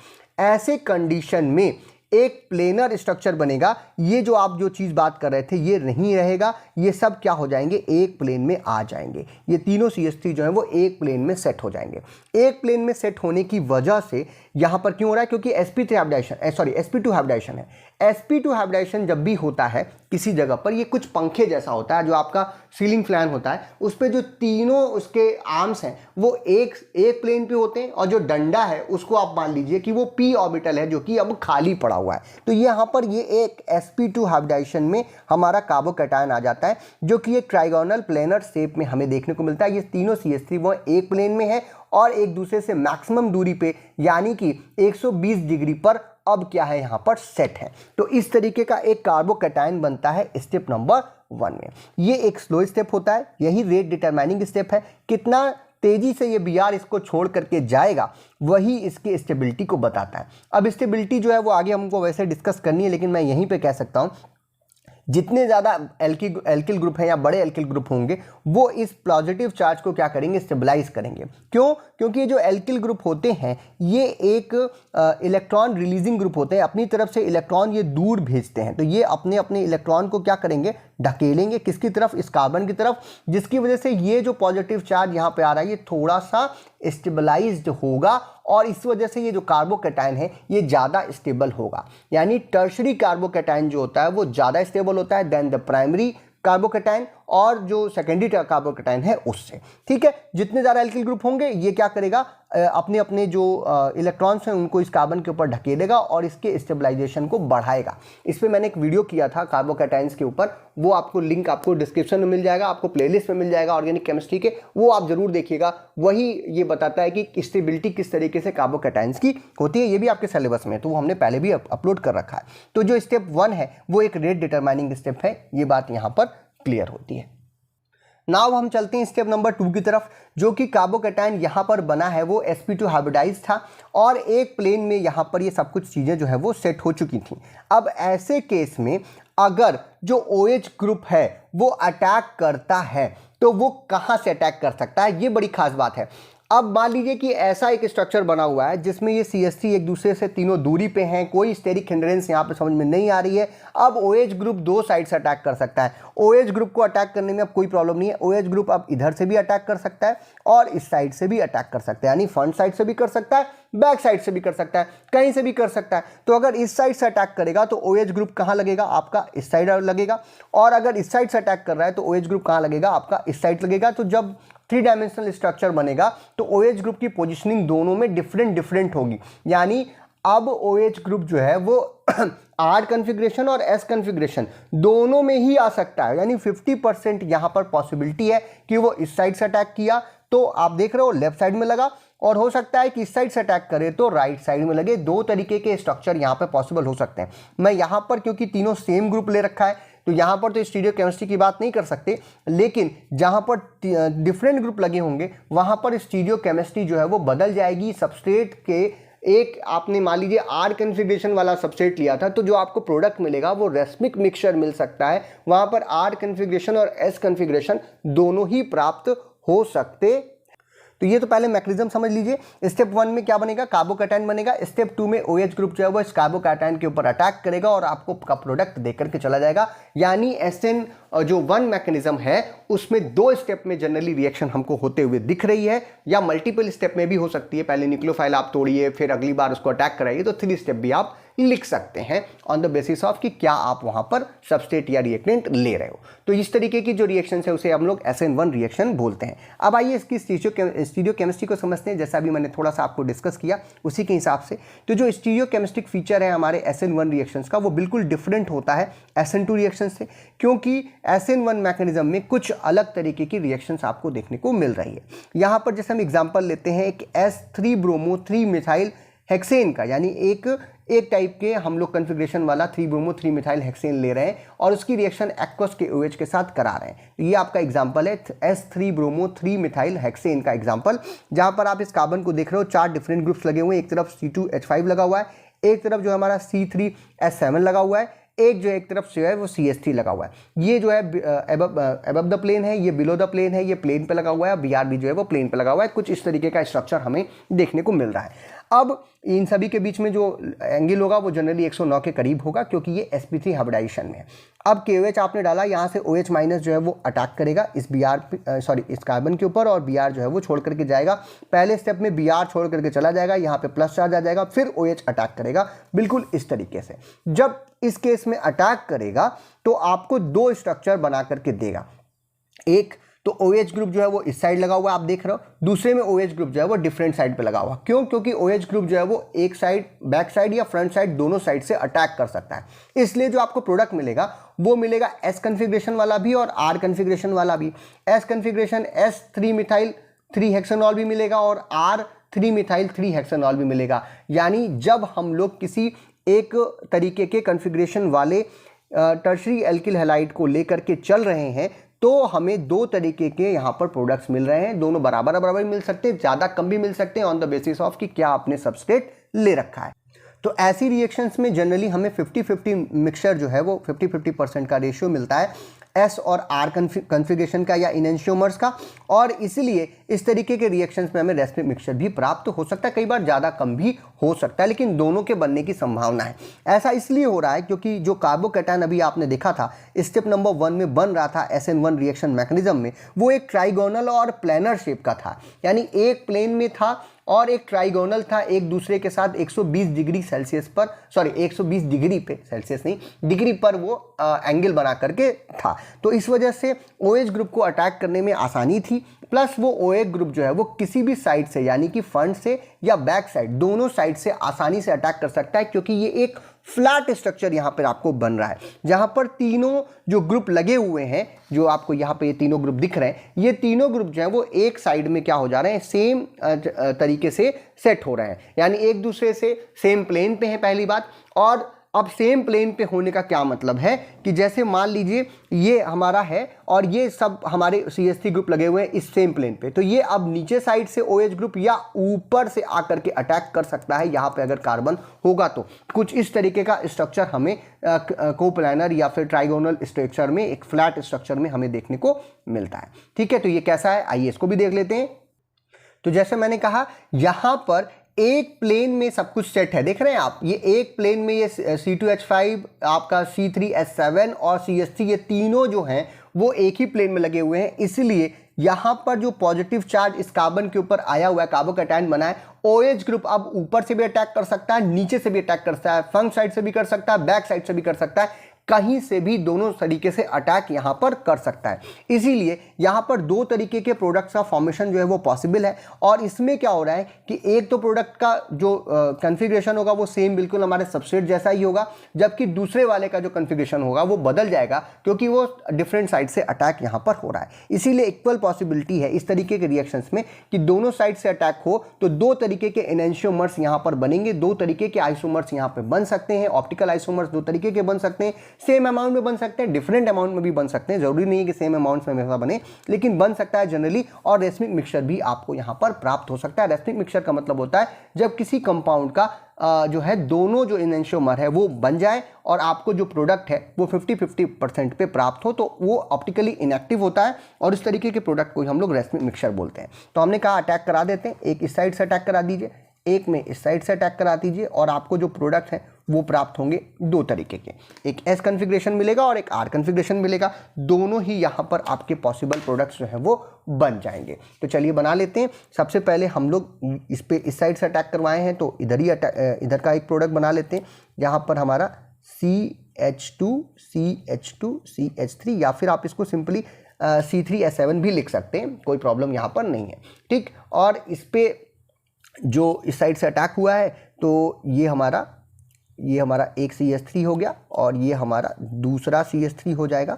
ऐसे कंडीशन में एक प्लेनर स्ट्रक्चर बनेगा। ये जो आप जो चीज़ बात कर रहे थे ये नहीं रहेगा, ये सब क्या हो जाएंगे, एक प्लेन में आ जाएंगे। ये तीनों CH3 जो है वो एक प्लेन में सेट हो जाएंगे। एक प्लेन में सेट होने की वजह से यहाँ पर क्यों हो रहा है, क्योंकि sp2 हाइब्रिडाइजेशन है। sp2 हाइब्रिडाइजेशन जब भी होता है किसी जगह पर, ये कुछ पंखे जैसा होता है, जो आपका सीलिंग फैन होता है, उस पर जो तीनों उसके आर्म्स हैं वो एक प्लेन पे होते हैं, और जो डंडा है उसको आप मान लीजिए कि वो p ऑर्बिटल है, जो कि अब खाली पड़ा हुआ है। तो यहाँ पर ये एक sp2 हाइब्रिडाइजेशन में हमारा कार्बोकैटायन आ जाता है, जो कि एक ट्राइगोनल प्लेनर शेप में हमें देखने को मिलता है। ये तीनों CH3 वो एक प्लेन में है और एक दूसरे से मैक्सिमम दूरी पे, यानी कि 120 डिग्री पर अब क्या है यहाँ पर सेट है। तो इस तरीके का एक कार्बोकैटायन बनता है स्टेप नंबर 1 में। ये एक स्लो स्टेप होता है, यही रेट डिटरमाइनिंग स्टेप है। कितना तेजी से ये Br इसको छोड़ करके जाएगा वही इसकी स्टेबिलिटी को बताता है। अब स्टेबिलिटी जो है वो आगे हमको वैसे डिस्कस करनी है, लेकिन मैं यहीं पे कह सकता हूँ जितने ज़्यादा एल्किल ग्रुप हैं या बड़े एल्किल ग्रुप होंगे वो इस पॉजिटिव चार्ज को क्या करेंगे, स्टेबलाइज करेंगे। क्यों? क्योंकि ये जो एल्किल ग्रुप होते हैं ये एक इलेक्ट्रॉन रिलीजिंग ग्रुप होते हैं, अपनी तरफ से इलेक्ट्रॉन ये दूर भेजते हैं। तो ये अपने अपने इलेक्ट्रॉन को क्या करेंगे, ढकेलेंगे किसकी तरफ, इस कार्बन की तरफ, जिसकी वजह से ये जो पॉजिटिव चार्ज यहाँ पे आ रहा है ये थोड़ा सा स्टेबलाइज्ड होगा और इस वजह से ये जो कार्बोकैटायन है ये ज़्यादा स्टेबल होगा। यानी टर्शरी कार्बोकैटायन जो होता है वो ज़्यादा स्टेबल होता है देन द प्राइमरी कार्बोकैटायन और जो सेकेंडरी कार्बोकैटायन है उससे। ठीक है, जितने ज़्यादा एल्किल ग्रुप होंगे ये क्या करेगा, अपने अपने जो इलेक्ट्रॉन्स हैं उनको इस कार्बन के ऊपर ढकेलेगा और इसके स्टेबलाइजेशन को बढ़ाएगा। इस पर मैंने एक वीडियो किया था कार्बोकैटायंस के ऊपर, वो आपको लिंक आपको डिस्क्रिप्शन में मिल जाएगा, आपको प्लेलिस्ट में मिल जाएगा ऑर्गेनिक केमिस्ट्री के, वो आप जरूर देखिएगा। वही ये बताता है कि स्टेबिलिटी किस तरीके से कार्बोकैटायंस की होती है, ये भी आपके सिलेबस में, तो वो हमने पहले भी अपलोड कर रखा है। तो जो स्टेप 1 है वो एक रेट डिटरमाइनिंग स्टेप है, ये बात यहाँ पर क्लियर होती है। नाउ हम चलते हैं स्टेप नंबर 2 की तरफ, जो कि कार्बोकैटायन यहाँ पर बना है वो sp2 हाइब्रिडाइज था और एक प्लेन में यहाँ पर ये सब कुछ चीज़ें जो है वो सेट हो चुकी थी। अब ऐसे केस में अगर जो OH ग्रुप है वो अटैक करता है तो वो कहाँ से अटैक कर सकता है, ये बड़ी खास बात है। अब मान लीजिए कि ऐसा एक स्ट्रक्चर बना हुआ है जिसमें ये CH3 एक दूसरे से तीनों दूरी पे हैं, कोई स्टेरिक हिंड्रेंस यहाँ पे समझ में नहीं आ रही है। अब OH ग्रुप दो साइड से अटैक कर सकता है। OH ग्रुप को अटैक करने में अब कोई प्रॉब्लम नहीं है। OH ग्रुप अब इधर से भी अटैक कर सकता है और इस साइड से भी अटैक कर सकता है, यानी फ्रंट साइड से भी कर सकता है, बैक साइड से भी कर सकता है, कहीं से भी कर सकता है। तो अगर इस साइड से अटैक करेगा तो OH ग्रुप कहाँ लगेगा, आपका इस साइड लगेगा, और अगर इस साइड से अटैक कर रहा है तो OH ग्रुप कहाँ लगेगा, आपका इस साइड लगेगा। तो जब 3 डायमेंशनल स्ट्रक्चर बनेगा तो OH ग्रुप की पोजीशनिंग दोनों में डिफरेंट होगी। यानी अब OH ग्रुप जो है वो R कॉन्फ़िगरेशन और S कॉन्फ़िगरेशन दोनों में ही आ सकता है। यानी 50% यहाँ पर पॉसिबिलिटी है कि वो इस साइड से अटैक किया तो आप देख रहे हो लेफ्ट साइड में लगा, और हो सकता है कि इस साइड से अटैक करे तो राइट साइड में लगे। दो तरीके के स्ट्रक्चर यहाँ पर पॉसिबल हो सकते हैं। मैं यहाँ पर क्योंकि तीनों सेम ग्रुप ले रखा है तो यहाँ पर तो स्टीरियो केमिस्ट्री की बात नहीं कर सकते, लेकिन जहाँ पर डिफरेंट ग्रुप लगे होंगे वहाँ पर स्टीरियो केमिस्ट्री जो है वो बदल जाएगी। सबस्ट्रेट के एक आपने मान लीजिए R कॉन्फ़िगरेशन वाला सबस्ट्रेट लिया था तो जो आपको प्रोडक्ट मिलेगा वो रेस्मिक मिक्सचर मिल सकता है, वहाँ पर R कॉन्फ़िगरेशन और S कॉन्फ़िगरेशन दोनों ही प्राप्त हो सकते। तो ये तो पहले मैकेनिज्म समझ लीजिए। स्टेप 1 में क्या बनेगा, कार्बोकैटायन बनेगा। स्टेप 2 में OH ग्रुप जो है वो इस कार्बोकैटायन के ऊपर अटैक करेगा और आपको का प्रोडक्ट देकर के चला जाएगा। यानी SN जो 1 मैकेनिज्म है उसमें 2 स्टेप में जनरली रिएक्शन हमको होते हुए दिख रही है, या मल्टीपल स्टेप में भी हो सकती है। पहले न्यूक्लियोफाइल आप तोड़िए फिर अगली बार उसको अटैक कराइए, तो 3 स्टेप भी आप लिख सकते हैं ऑन द बेसिस ऑफ कि क्या आप वहां पर सबस्ट्रेट या रिएक्टेंट ले रहे हो। तो इस तरीके की जो रिएक्शन है उसे हम लोग SN1 रिएक्शन बोलते हैं। अब आइए इसकी स्टीरियो केमिस्ट्री को समझते हैं। जैसा अभी मैंने थोड़ा सा आपको डिस्कस किया उसी के हिसाब से, तो जो स्टीरियो केमिस्ट्रिक फीचर है हमारे SN1 रिएक्शंस का वो बिल्कुल डिफरेंट होता है SN2 रिएक्शन से, क्योंकि SN1 मैकेनिज्म में कुछ अलग तरीके की रिएक्शंस आपको देखने को मिल रही है। यहाँ पर जैसे हम एग्जाम्पल लेते हैं एक S3 ब्रोमो 3 मिथाइल हेक्सेन का, यानी एक टाइप के हम लोग कॉन्फ़िगरेशन वाला 3 ब्रोमो 3 मिथाइल हेक्सेन ले रहे हैं और उसकी रिएक्शन एक्वस के OH के साथ करा रहे हैं। तो ये आपका एग्जांपल है S3 ब्रोमो 3 मिथाइल हेक्सेन का एग्जांपल, जहां पर आप इस कार्बन को देख रहे हो 4 डिफरेंट ग्रुप्स लगे हुए हैं। एक तरफ C2H5 लगा हुआ है, एक तरफ जो हमारा C3H7 लगा हुआ है, एक जो एक तरफ से है वो CH3 लगा हुआ है। ये जो है अबव द प्लेन है, ये बिलो द प्लेन है, ये प्लेन पे लगा हुआ है, BRB जो है वो प्लेन पे लगा हुआ है। कुछ इस तरीके का स्ट्रक्चर हमें देखने को मिल रहा है। अब इन सभी के बीच में जो एंगल होगा वो जनरली 109 के करीब होगा, क्योंकि ये sp3 हाइब्रिडाइजेशन में है। अब KOH आपने डाला, यहाँ से OH माइनस जो है वो अटैक करेगा इस इस कार्बन के ऊपर, और Br जो है वो छोड़ करके जाएगा। पहले स्टेप में Br छोड़ करके चला जाएगा, यहाँ पे प्लस चार्ज आ जाएगा, फिर OH अटैक करेगा बिल्कुल इस तरीके से। जब इस केस में अटैक करेगा तो आपको 2 स्ट्रक्चर बना करके देगा। एक तो OH ग्रुप जो है वो इस साइड लगा हुआ है, आप देख रहे हो। दूसरे में OH ग्रुप जो है वो डिफरेंट साइड पे लगा हुआ। क्यों? क्योंकि OH ग्रुप जो है वो एक साइड, बैक साइड या फ्रंट साइड, दोनों साइड से अटैक कर सकता है। इसलिए जो आपको प्रोडक्ट मिलेगा वो मिलेगा S कॉन्फ़िगरेशन वाला भी और R कॉन्फ़िगरेशन वाला भी। S configuration S3 methyl 3 hexanol भी मिलेगा और R3 मिथाइल 3 हेक्सेनॉल भी मिलेगा। यानी जब हम लोग किसी एक तरीके के कॉन्फ़िगरेशन वाले टर्शरी एल्किल हैलाइड को लेकर के चल रहे हैं तो हमें दो तरीके के यहाँ पर प्रोडक्ट्स मिल रहे हैं। दोनों बराबर बराबर मिल सकते हैं, ज़्यादा कम भी मिल सकते हैं ऑन द बेसिस ऑफ कि क्या आपने सबस्ट्रेट ले रखा है। तो ऐसी रिएक्शंस में जनरली हमें 50-50 मिक्सचर जो है वो 50-50% का रेशियो मिलता है एस और आर कॉन्फ़िगरेशन का या इनेंशियोमर्स का, और इसलिए इस तरीके के रिएक्शंस में हमें रेसिमिक मिक्सचर भी प्राप्त हो सकता है, कई बार ज़्यादा कम भी हो सकता है, लेकिन दोनों के बनने की संभावना है। ऐसा इसलिए हो रहा है क्योंकि जो कार्बोकैटायन अभी आपने देखा था स्टेप नंबर 1 में बन रहा था SN1 रिएक्शन मैकेनिज्म में, वो एक ट्राइगोनल और प्लेनर शेप का था, यानी एक प्लेन में था और एक ट्राइगोनल था एक दूसरे के साथ 120 डिग्री सेल्सियस पर, सॉरी 120 डिग्री पे, सेल्सियस नहीं डिग्री पर वो एंगल बना करके था। तो इस वजह से OH ग्रुप को अटैक करने में आसानी थी, प्लस वो OH ग्रुप जो है वो किसी भी साइड से यानी कि फ्रंट से या बैक साइड दोनों साइड से आसानी से अटैक कर सकता है, क्योंकि ये एक फ्लैट स्ट्रक्चर यहाँ पर आपको बन रहा है जहाँ पर तीनों जो ग्रुप लगे हुए हैं, जो आपको यहाँ पे ये तीनों ग्रुप दिख रहे हैं, ये तीनों ग्रुप जो है वो एक साइड में क्या हो जा रहे हैं, सेम तरीके से सेट हो रहे हैं, यानी एक दूसरे से सेम प्लेन पे है पहली बात। और अब सेम प्लेन पे होने का क्या मतलब है कि जैसे मान लीजिए ये हमारा है और ये सब हमारे CH3 ग्रुप लगे हुए हैं इस सेम प्लेन पे, तो ये अब नीचे साइड से OH ग्रुप या ऊपर से आकर के अटैक कर सकता है यहाँ पे अगर कार्बन होगा तो। कुछ इस तरीके का स्ट्रक्चर हमें कोप्लानर या फिर ट्राइगोनल स्ट्रक्चर में, एक फ्लैट स्ट्रक्चर में हमें देखने को मिलता है। ठीक है, तो ये कैसा है आइए इसको भी देख लेते हैं। तो जैसे मैंने कहा यहाँ पर एक प्लेन में सब कुछ सेट है, देख रहे हैं आप, ये एक प्लेन में ये C2H5 आपका C3H7 और CH3 ये तीनों जो हैं वो एक ही प्लेन में लगे हुए हैं, इसलिए यहाँ पर जो पॉजिटिव चार्ज इस कार्बन के ऊपर आया हुआ है, कार्बोकैटायन बना है, OH ग्रुप अब ऊपर से भी अटैक कर सकता है, नीचे से भी अटैक कर सकता है, फ्रंट साइड से भी कर सकता है, बैक साइड से भी कर सकता है, कहीं से भी दोनों तरीके से अटैक यहां पर कर सकता है। इसीलिए यहां पर दो तरीके के प्रोडक्ट्स का फॉर्मेशन जो है वो पॉसिबल है। और इसमें क्या हो रहा है कि एक तो प्रोडक्ट का जो कॉन्फ़िगरेशन होगा वो सेम बिल्कुल हमारे सबस्ट्रेट जैसा ही होगा, जबकि दूसरे वाले का जो कॉन्फ़िगरेशन होगा वो बदल जाएगा क्योंकि वो डिफरेंट साइड से अटैक यहां पर हो रहा है। इसीलिए इक्वल पॉसिबिलिटी है इस तरीके के रिएक्शंस में कि दोनों साइड से अटैक हो तो दो तरीके के एनेंशियोमर्स यहां पर बनेंगे, दो तरीके के आइसोमर्स यहां पर बन सकते हैं। ऑप्टिकल आइसोमर्स दो तरीके के बन सकते हैं, सेम अमाउंट में बन सकते हैं, डिफरेंट अमाउंट में भी बन सकते हैं, जरूरी नहीं है कि सेम अमाउंट में हमेशा बने, लेकिन बन सकता है जनरली। और रेसमिक मिक्सचर भी आपको यहां पर प्राप्त हो सकता है। रेसमिक मिक्सचर का मतलब होता है जब किसी कंपाउंड का जो है दोनों जो एनेंशियोमर है वो बन जाए और आपको जो प्रोडक्ट है वो 50-50% पे प्राप्त हो, तो वो ऑप्टिकली इनएक्टिव होता है और इस तरीके के प्रोडक्ट को हम लोग रेसमिक मिक्सचर बोलते हैं। तो हमने कहा अटैक करा देते हैं, एक इस साइड से अटैक करा दीजिए, एक में इस साइड से अटैक करा दीजिए और आपको जो प्रोडक्ट है वो प्राप्त होंगे दो तरीके के, एक S कॉन्फ़िगरेशन मिलेगा और एक R कॉन्फ़िगरेशन मिलेगा। दोनों ही यहाँ पर आपके पॉसिबल प्रोडक्ट्स जो हैं वो बन जाएंगे। तो चलिए बना लेते हैं। सबसे पहले हम लोग इस पे इस साइड से अटैक करवाए हैं तो इधर ही इधर का एक प्रोडक्ट बना लेते हैं, यहाँ पर हमारा CH2 CH2 CH3, या फिर आप इसको सिंपली C3H7 भी लिख सकते हैं, कोई प्रॉब्लम यहाँ पर नहीं है। ठीक, और इस पर जो इस साइड से अटैक हुआ है तो ये हमारा एक CH3 हो गया और ये हमारा दूसरा CH3 हो जाएगा।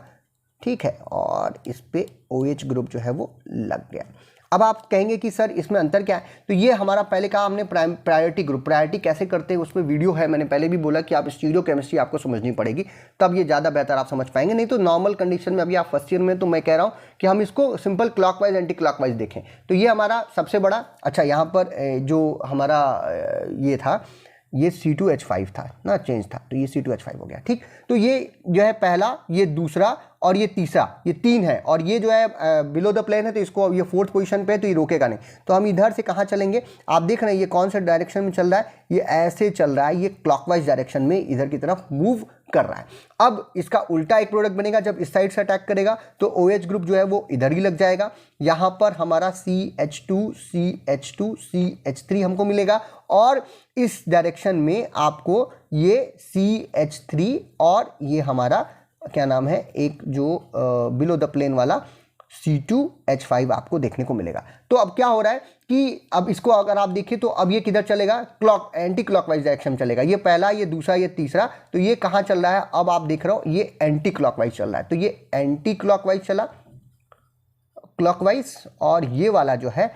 ठीक है, और इस पे OH ग्रुप जो है वो लग गया। अब आप कहेंगे कि सर इसमें अंतर क्या है, तो ये हमारा पहले कहा हमने प्रायोरिटी ग्रुप, प्रायोरिटी कैसे करते हैं उस पर वीडियो है, मैंने पहले भी बोला कि आप स्टीरियो केमिस्ट्री आपको समझनी पड़ेगी, तब ये ज़्यादा बेहतर आप समझ पाएंगे। नहीं तो नॉर्मल कंडीशन में अभी आप फर्स्ट ईयर में, तो मैं कह रहा हूँ कि हम इसको सिंपल क्लॉकवाइज एंटी क्लॉकवाइज देखें। तो ये हमारा सबसे बड़ा, अच्छा यहाँ पर जो हमारा ये था, ये C2H5 था ना, चेंज था, तो ये C2H5 हो गया। ठीक, तो ये जो है पहला, ये दूसरा और ये तीसरा, ये तीन है, और ये जो है बिलो द प्लेन है तो इसको ये फोर्थ पोजीशन पे है तो ये रोकेगा नहीं। तो हम इधर से कहाँ चलेंगे, आप देख रहे हैं ये कौन सा डायरेक्शन में चल रहा है, ये ऐसे चल रहा है, ये क्लॉकवाइज डायरेक्शन में इधर की तरफ मूव कर रहा है। अब इसका उल्टा एक प्रोडक्ट बनेगा, जब इस साइड से अटैक करेगा तो OH ग्रुप जो है वो इधर ही लग जाएगा, यहाँ पर हमारा CH2 CH2 CH3 हमको मिलेगा, और इस डायरेक्शन में आपको ये CH3 और ये हमारा क्या नाम है, एक जो बिलो द प्लेन वाला C2H5 आपको देखने को मिलेगा। तो अब क्या हो रहा है कि अब इसको अगर आप देखिए तो अब ये किधर चलेगा, एंटी क्लॉकवाइज डायरेक्शन में चलेगा। ये पहला, ये दूसरा, ये तीसरा, तो ये कहाँ चल रहा है, अब आप देख रहे हो ये एंटी क्लॉकवाइज चल रहा है, तो ये एंटी क्लॉकवाइज चला, क्लॉकवाइज, और ये वाला जो है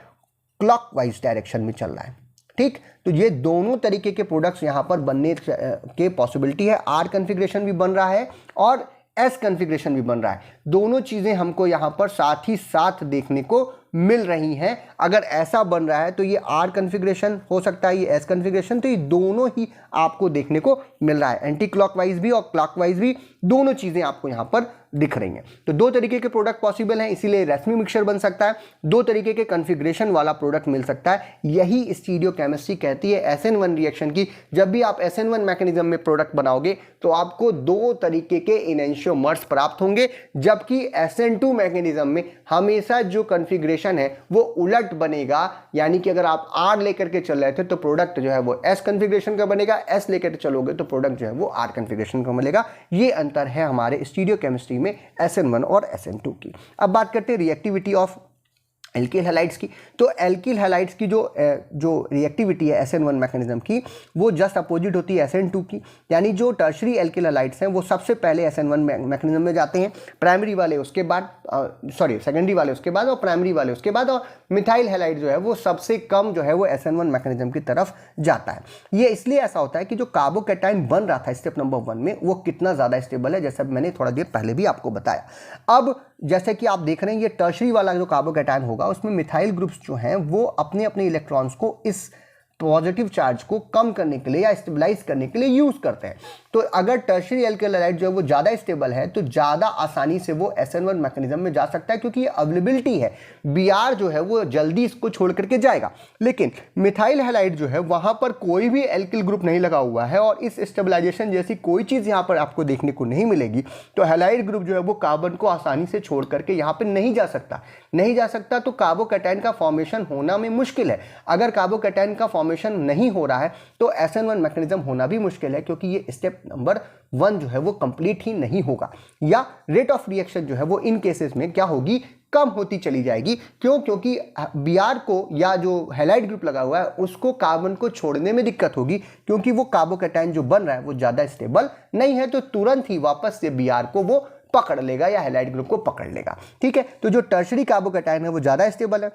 क्लॉकवाइज डायरेक्शन में चल रहा है। ठीक। तो ये दोनों तरीके के प्रोडक्ट्स यहाँ पर बनने के पॉसिबिलिटी है। आर कन्फिग्रेशन भी बन रहा है और एस कन्फिग्रेशन भी बन रहा है। दोनों चीज़ें हमको यहाँ पर साथ ही साथ देखने को मिल रही हैं। अगर ऐसा बन रहा है तो ये आर कन्फिग्रेशन हो सकता है, ये एस कन्फिग्रेशन, तो ये दोनों ही आपको देखने को मिल रहा है। एंटी क्लॉकवाइज भी और क्लॉकवाइज भी दोनों चीज़ें आपको यहाँ पर दिख रही हैं। तो दो तरीके के प्रोडक्ट पॉसिबल हैं, इसीलिए रेसमी मिक्सचर बन सकता है, दो तरीके के कन्फिग्रेशन वाला प्रोडक्ट मिल सकता है। यही स्टीरियोकेमिस्ट्री कहती है SN1 रिएक्शन की। जब भी आप SN1 मैकेनिज्म में प्रोडक्ट बनाओगे तो आपको दो तरीके के इनेंशियोमर्स प्राप्त होंगे, जबकि SN2 मैकेनिज्म में हमेशा जो कन्फिग्रेशन है वो उलट बनेगा। यानी कि अगर आप R लेकर के चल रहे थे तो प्रोडक्ट जो है वो S कन्फिग्रेशन का बनेगा, S लेकर चलोगे तो प्रोडक्ट जो है वो R कन्फिग्रेशन का मिलेगा। ये अंतर है हमारे स्टीरियोकेमिस्ट्री में SN1 और SN2 की। अब बात करते हैं रिएक्टिविटी ऑफ एल्किल हैलाइड्स की। तो एल्किल हैलाइड्स की जो रिएक्टिविटी है SN1 मैकेनिज्म की, वो जस्ट अपोजिट होती है SN2 की। यानी जो टर्शरी एल्किल हैलाइड्स हैं वो सबसे पहले SN1 मैकेनिज्म में जाते हैं, प्राइमरी वाले उसके बाद, सेकेंडरी वाले उसके बाद और प्राइमरी वाले उसके बाद, और मिथाइल हैलाइड जो है वो सबसे कम जो है वो SN1 मैकेनिज्म की तरफ जाता है। ये इसलिए ऐसा होता है कि जो कार्बोकैटायन बन रहा था स्टेप नंबर 1 में वो कितना ज़्यादा स्टेबल है, जैसा मैंने थोड़ा देर पहले भी आपको बताया। अब जैसे कि आप देख रहे हैं ये टर्शरी वाला जो कार्बोकैटायन होगा उसमें मिथाइल ग्रुप्स जो हैं वो अपने अपने इलेक्ट्रॉन्स को इस पॉजिटिव चार्ज को कम करने के लिए या स्टेबलाइज करने के लिए यूज करते हैं। तो अगर टर्शरी एल्किल हैलाइड जो है वो ज़्यादा स्टेबल है तो ज़्यादा आसानी से वो SN1 मैकेनिज्म में जा सकता है, क्योंकि ये अवेलेबिलिटी है। Br जो है वो जल्दी इसको छोड़ करके जाएगा। लेकिन मिथाइल हैलाइड जो है वहाँ पर कोई भी एल्किल ग्रुप नहीं लगा हुआ है और इस स्टेबलाइजेशन जैसी कोई चीज़ यहाँ पर आपको देखने को नहीं मिलेगी। तो हैलाइड ग्रुप जो है वो कार्बन को आसानी से छोड़ करके यहाँ पर नहीं जा सकता। तो कार्बोकैटायन का फॉर्मेशन होना में मुश्किल है। अगर कार्बोकैटायन का फॉर्मेशन नहीं हो रहा है तो SN1 मैकेनिज्म होना भी मुश्किल है, क्योंकि ये स्टेप नंबर 1 जो है वो कंप्लीट ही नहीं होगा, या रेट ऑफ रिएक्शन जो है वो इन केसेस में क्या होगी, कम होती चली जाएगी। क्योंकि Br को या जो हैलाइड ग्रुप लगा हुआ है उसको कार्बन को छोड़ने में दिक्कत होगी, क्योंकि वो कार्बोकैटायन जो बन रहा है वो ज़्यादा स्टेबल नहीं है। तो तुरंत ही वापस से Br को वो पकड़ लेगा या हैलाइड ग्रुप को पकड़ लेगा। ठीक है, तो जो टर्शरी कार्बोकैटायन है वो ज़्यादा स्टेबल है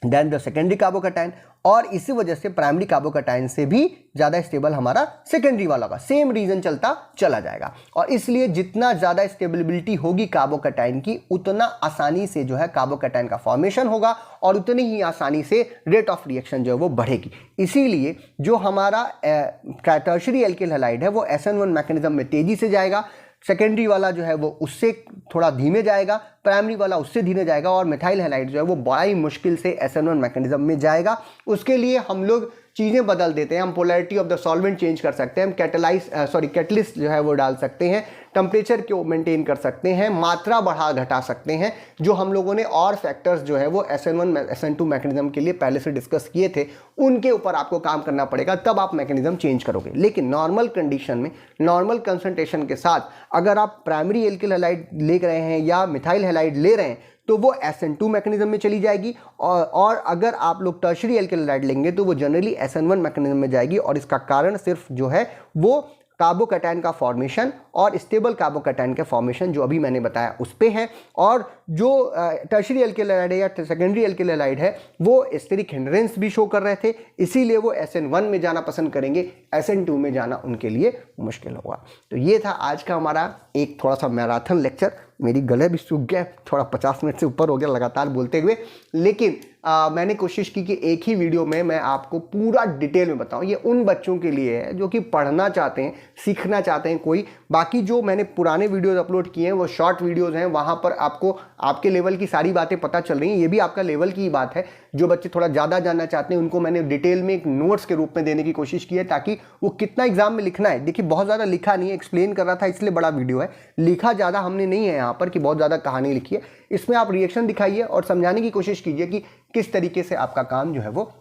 देन द सेकेंडरी कार्बोकैटायन, और इसी वजह से प्राइमरी कार्बोकैटायन से भी ज़्यादा स्टेबल हमारा सेकेंडरी वाला का सेम रीजन चलता चला जाएगा। और इसलिए जितना ज़्यादा स्टेबिलिटी होगी कार्बोकैटायन की, उतना आसानी से जो है कार्बोकैटायन का फॉर्मेशन होगा और उतनी ही आसानी से रेट ऑफ रिएक्शन जो है वो बढ़ेगी। इसीलिए जो हमारा टर्शरी एल्किल हैलाइड है वो SN1 मैकेनिज्म में तेजी से जाएगा, सेकेंडरी वाला जो है वो उससे थोड़ा धीमे जाएगा, प्राइमरी वाला उससे धीमे जाएगा, और मिथाइल हैलाइड जो है वो बड़ा ही मुश्किल से SN1 मैकेनिज्म में जाएगा। उसके लिए हम लोग चीज़ें बदल देते हैं, हम polarity of the solvent change कर सकते हैं, हम कैटलिस्ट जो है वो डाल सकते हैं, टेम्परेचर को मेंटेन कर सकते हैं, मात्रा बढ़ा घटा सकते हैं, जो हम लोगों ने और फैक्टर्स जो है वो SN1 SN2 मैकेनिज्म के लिए पहले से डिस्कस किए थे, उनके ऊपर आपको काम करना पड़ेगा, तब आप मैकेनिज्म चेंज करोगे। लेकिन नॉर्मल कंडीशन में नॉर्मल कंसंट्रेशन के साथ अगर आप प्राइमरी एल्किल हैलाइड ले रहे हैं या मिथाइल हैलाइड ले रहे हैं तो वो SN2 मैकेनिज्म में चली जाएगी, और अगर आप लोग टर्शरी एल्किल हैलाइड लेंगे तो वो जनरली SN1 मैकेनिज्म में जाएगी। और इसका कारण सिर्फ जो है वो कार्बोकैटायन का फॉर्मेशन और स्टेबल कार्बोकैटायन के फॉर्मेशन जो अभी मैंने बताया उस पे है। और जो टर्शरी एल्किल हैलाइड है या सेकेंडरी एल्किल हैलाइड है वो स्टेरिक हिंड्रेंस भी शो कर रहे थे, इसीलिए वो SN1 में जाना पसंद करेंगे, SN2 में जाना उनके लिए मुश्किल होगा। तो ये था आज का हमारा एक थोड़ा सा मैराथन लेक्चर। मेरी गले भी सूख गया, थोड़ा 50 मिनट से ऊपर हो गया लगातार बोलते हुए, लेकिन मैंने कोशिश की कि एक ही वीडियो में मैं आपको पूरा डिटेल में बताऊं। ये उन बच्चों के लिए है जो कि पढ़ना चाहते हैं, सीखना चाहते हैं कोई। बाकी जो मैंने पुराने वीडियोस अपलोड किए हैं वो शॉर्ट वीडियोस हैं, वहाँ पर आपको आपके लेवल की सारी बातें पता चल रही हैं। ये भी आपका लेवल की बात है। जो बच्चे थोड़ा ज़्यादा जानना चाहते हैं उनको मैंने डिटेल में एक नोट्स के रूप में देने की कोशिश की है, ताकि वो कितना एग्जाम में लिखना है। देखिए बहुत ज़्यादा लिखा नहीं है, एक्सप्लेन कर रहा था इसलिए बड़ा वीडियो है, लिखा ज़्यादा हमने नहीं है यहाँ पर कि बहुत ज़्यादा कहानी लिखी है। इसमें आप रिएक्शन दिखाइए और समझाने की कोशिश कीजिए कि किस तरीके से आपका काम जो है वो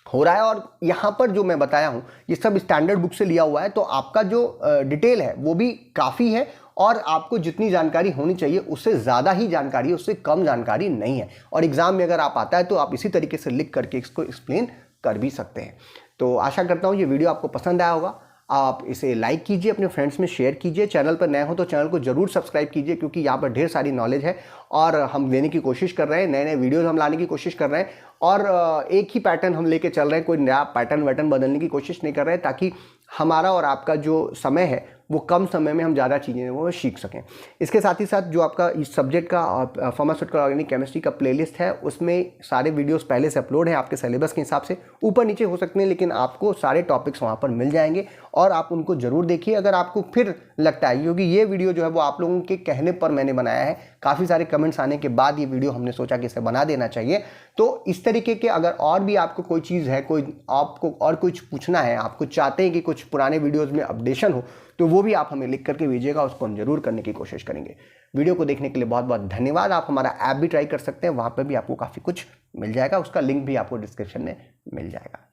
हो रहा है। और यहाँ पर जो मैं बताया हूँ ये सब स्टैंडर्ड बुक से लिया हुआ है, तो आपका जो डिटेल है वो भी काफ़ी है, और आपको जितनी जानकारी होनी चाहिए उससे ज़्यादा ही जानकारी है, उससे कम जानकारी नहीं है। और एग्ज़ाम में अगर आप आता है तो आप इसी तरीके से लिख करके इसको एक्सप्लेन कर भी सकते हैं। तो आशा करता हूँ ये वीडियो आपको पसंद आया होगा। आप इसे लाइक कीजिए, अपने फ्रेंड्स में शेयर कीजिए। चैनल पर नए हो तो चैनल को जरूर सब्सक्राइब कीजिए, क्योंकि यहाँ पर ढेर सारी नॉलेज है और हम देने की कोशिश कर रहे हैं, नए नए वीडियोज़ हम लाने की कोशिश कर रहे हैं और एक ही पैटर्न हम लेके चल रहे हैं, कोई नया पैटर्न बदलने की कोशिश नहीं कर रहे हैं, ताकि हमारा और आपका जो समय है वो कम समय में हम ज़्यादा चीज़ें वो सीख सकें। इसके साथ ही साथ जो आपका इस सब्जेक्ट का फार्मास्यूटिकल ऑर्गेनिक केमिस्ट्री का प्लेलिस्ट है, उसमें सारे वीडियोस पहले से अपलोड हैं आपके सिलेबस के हिसाब से, ऊपर नीचे हो सकते हैं, लेकिन आपको सारे टॉपिक्स वहाँ पर मिल जाएंगे और आप उनको ज़रूर देखिए। अगर आपको फिर लगता है, क्योंकि ये वीडियो जो है वो आप लोगों के कहने पर मैंने बनाया है, काफ़ी सारे कमेंट्स आने के बाद ये वीडियो हमने सोचा कि इसे बना देना चाहिए। तो इस तरीके के अगर और भी आपको कोई चीज़ है, कोई आपको और कुछ पूछना है, आपको चाहते हैं कि कुछ पुराने वीडियोज़ में अपडेशन हो, तो वो भी आप हमें लिख करके भेजिएगा, उसको हम जरूर करने की कोशिश करेंगे। वीडियो को देखने के लिए बहुत बहुत धन्यवाद। आप हमारा ऐप भी ट्राई कर सकते हैं, वहाँ पर भी आपको काफ़ी कुछ मिल जाएगा, उसका लिंक भी आपको डिस्क्रिप्शन में मिल जाएगा।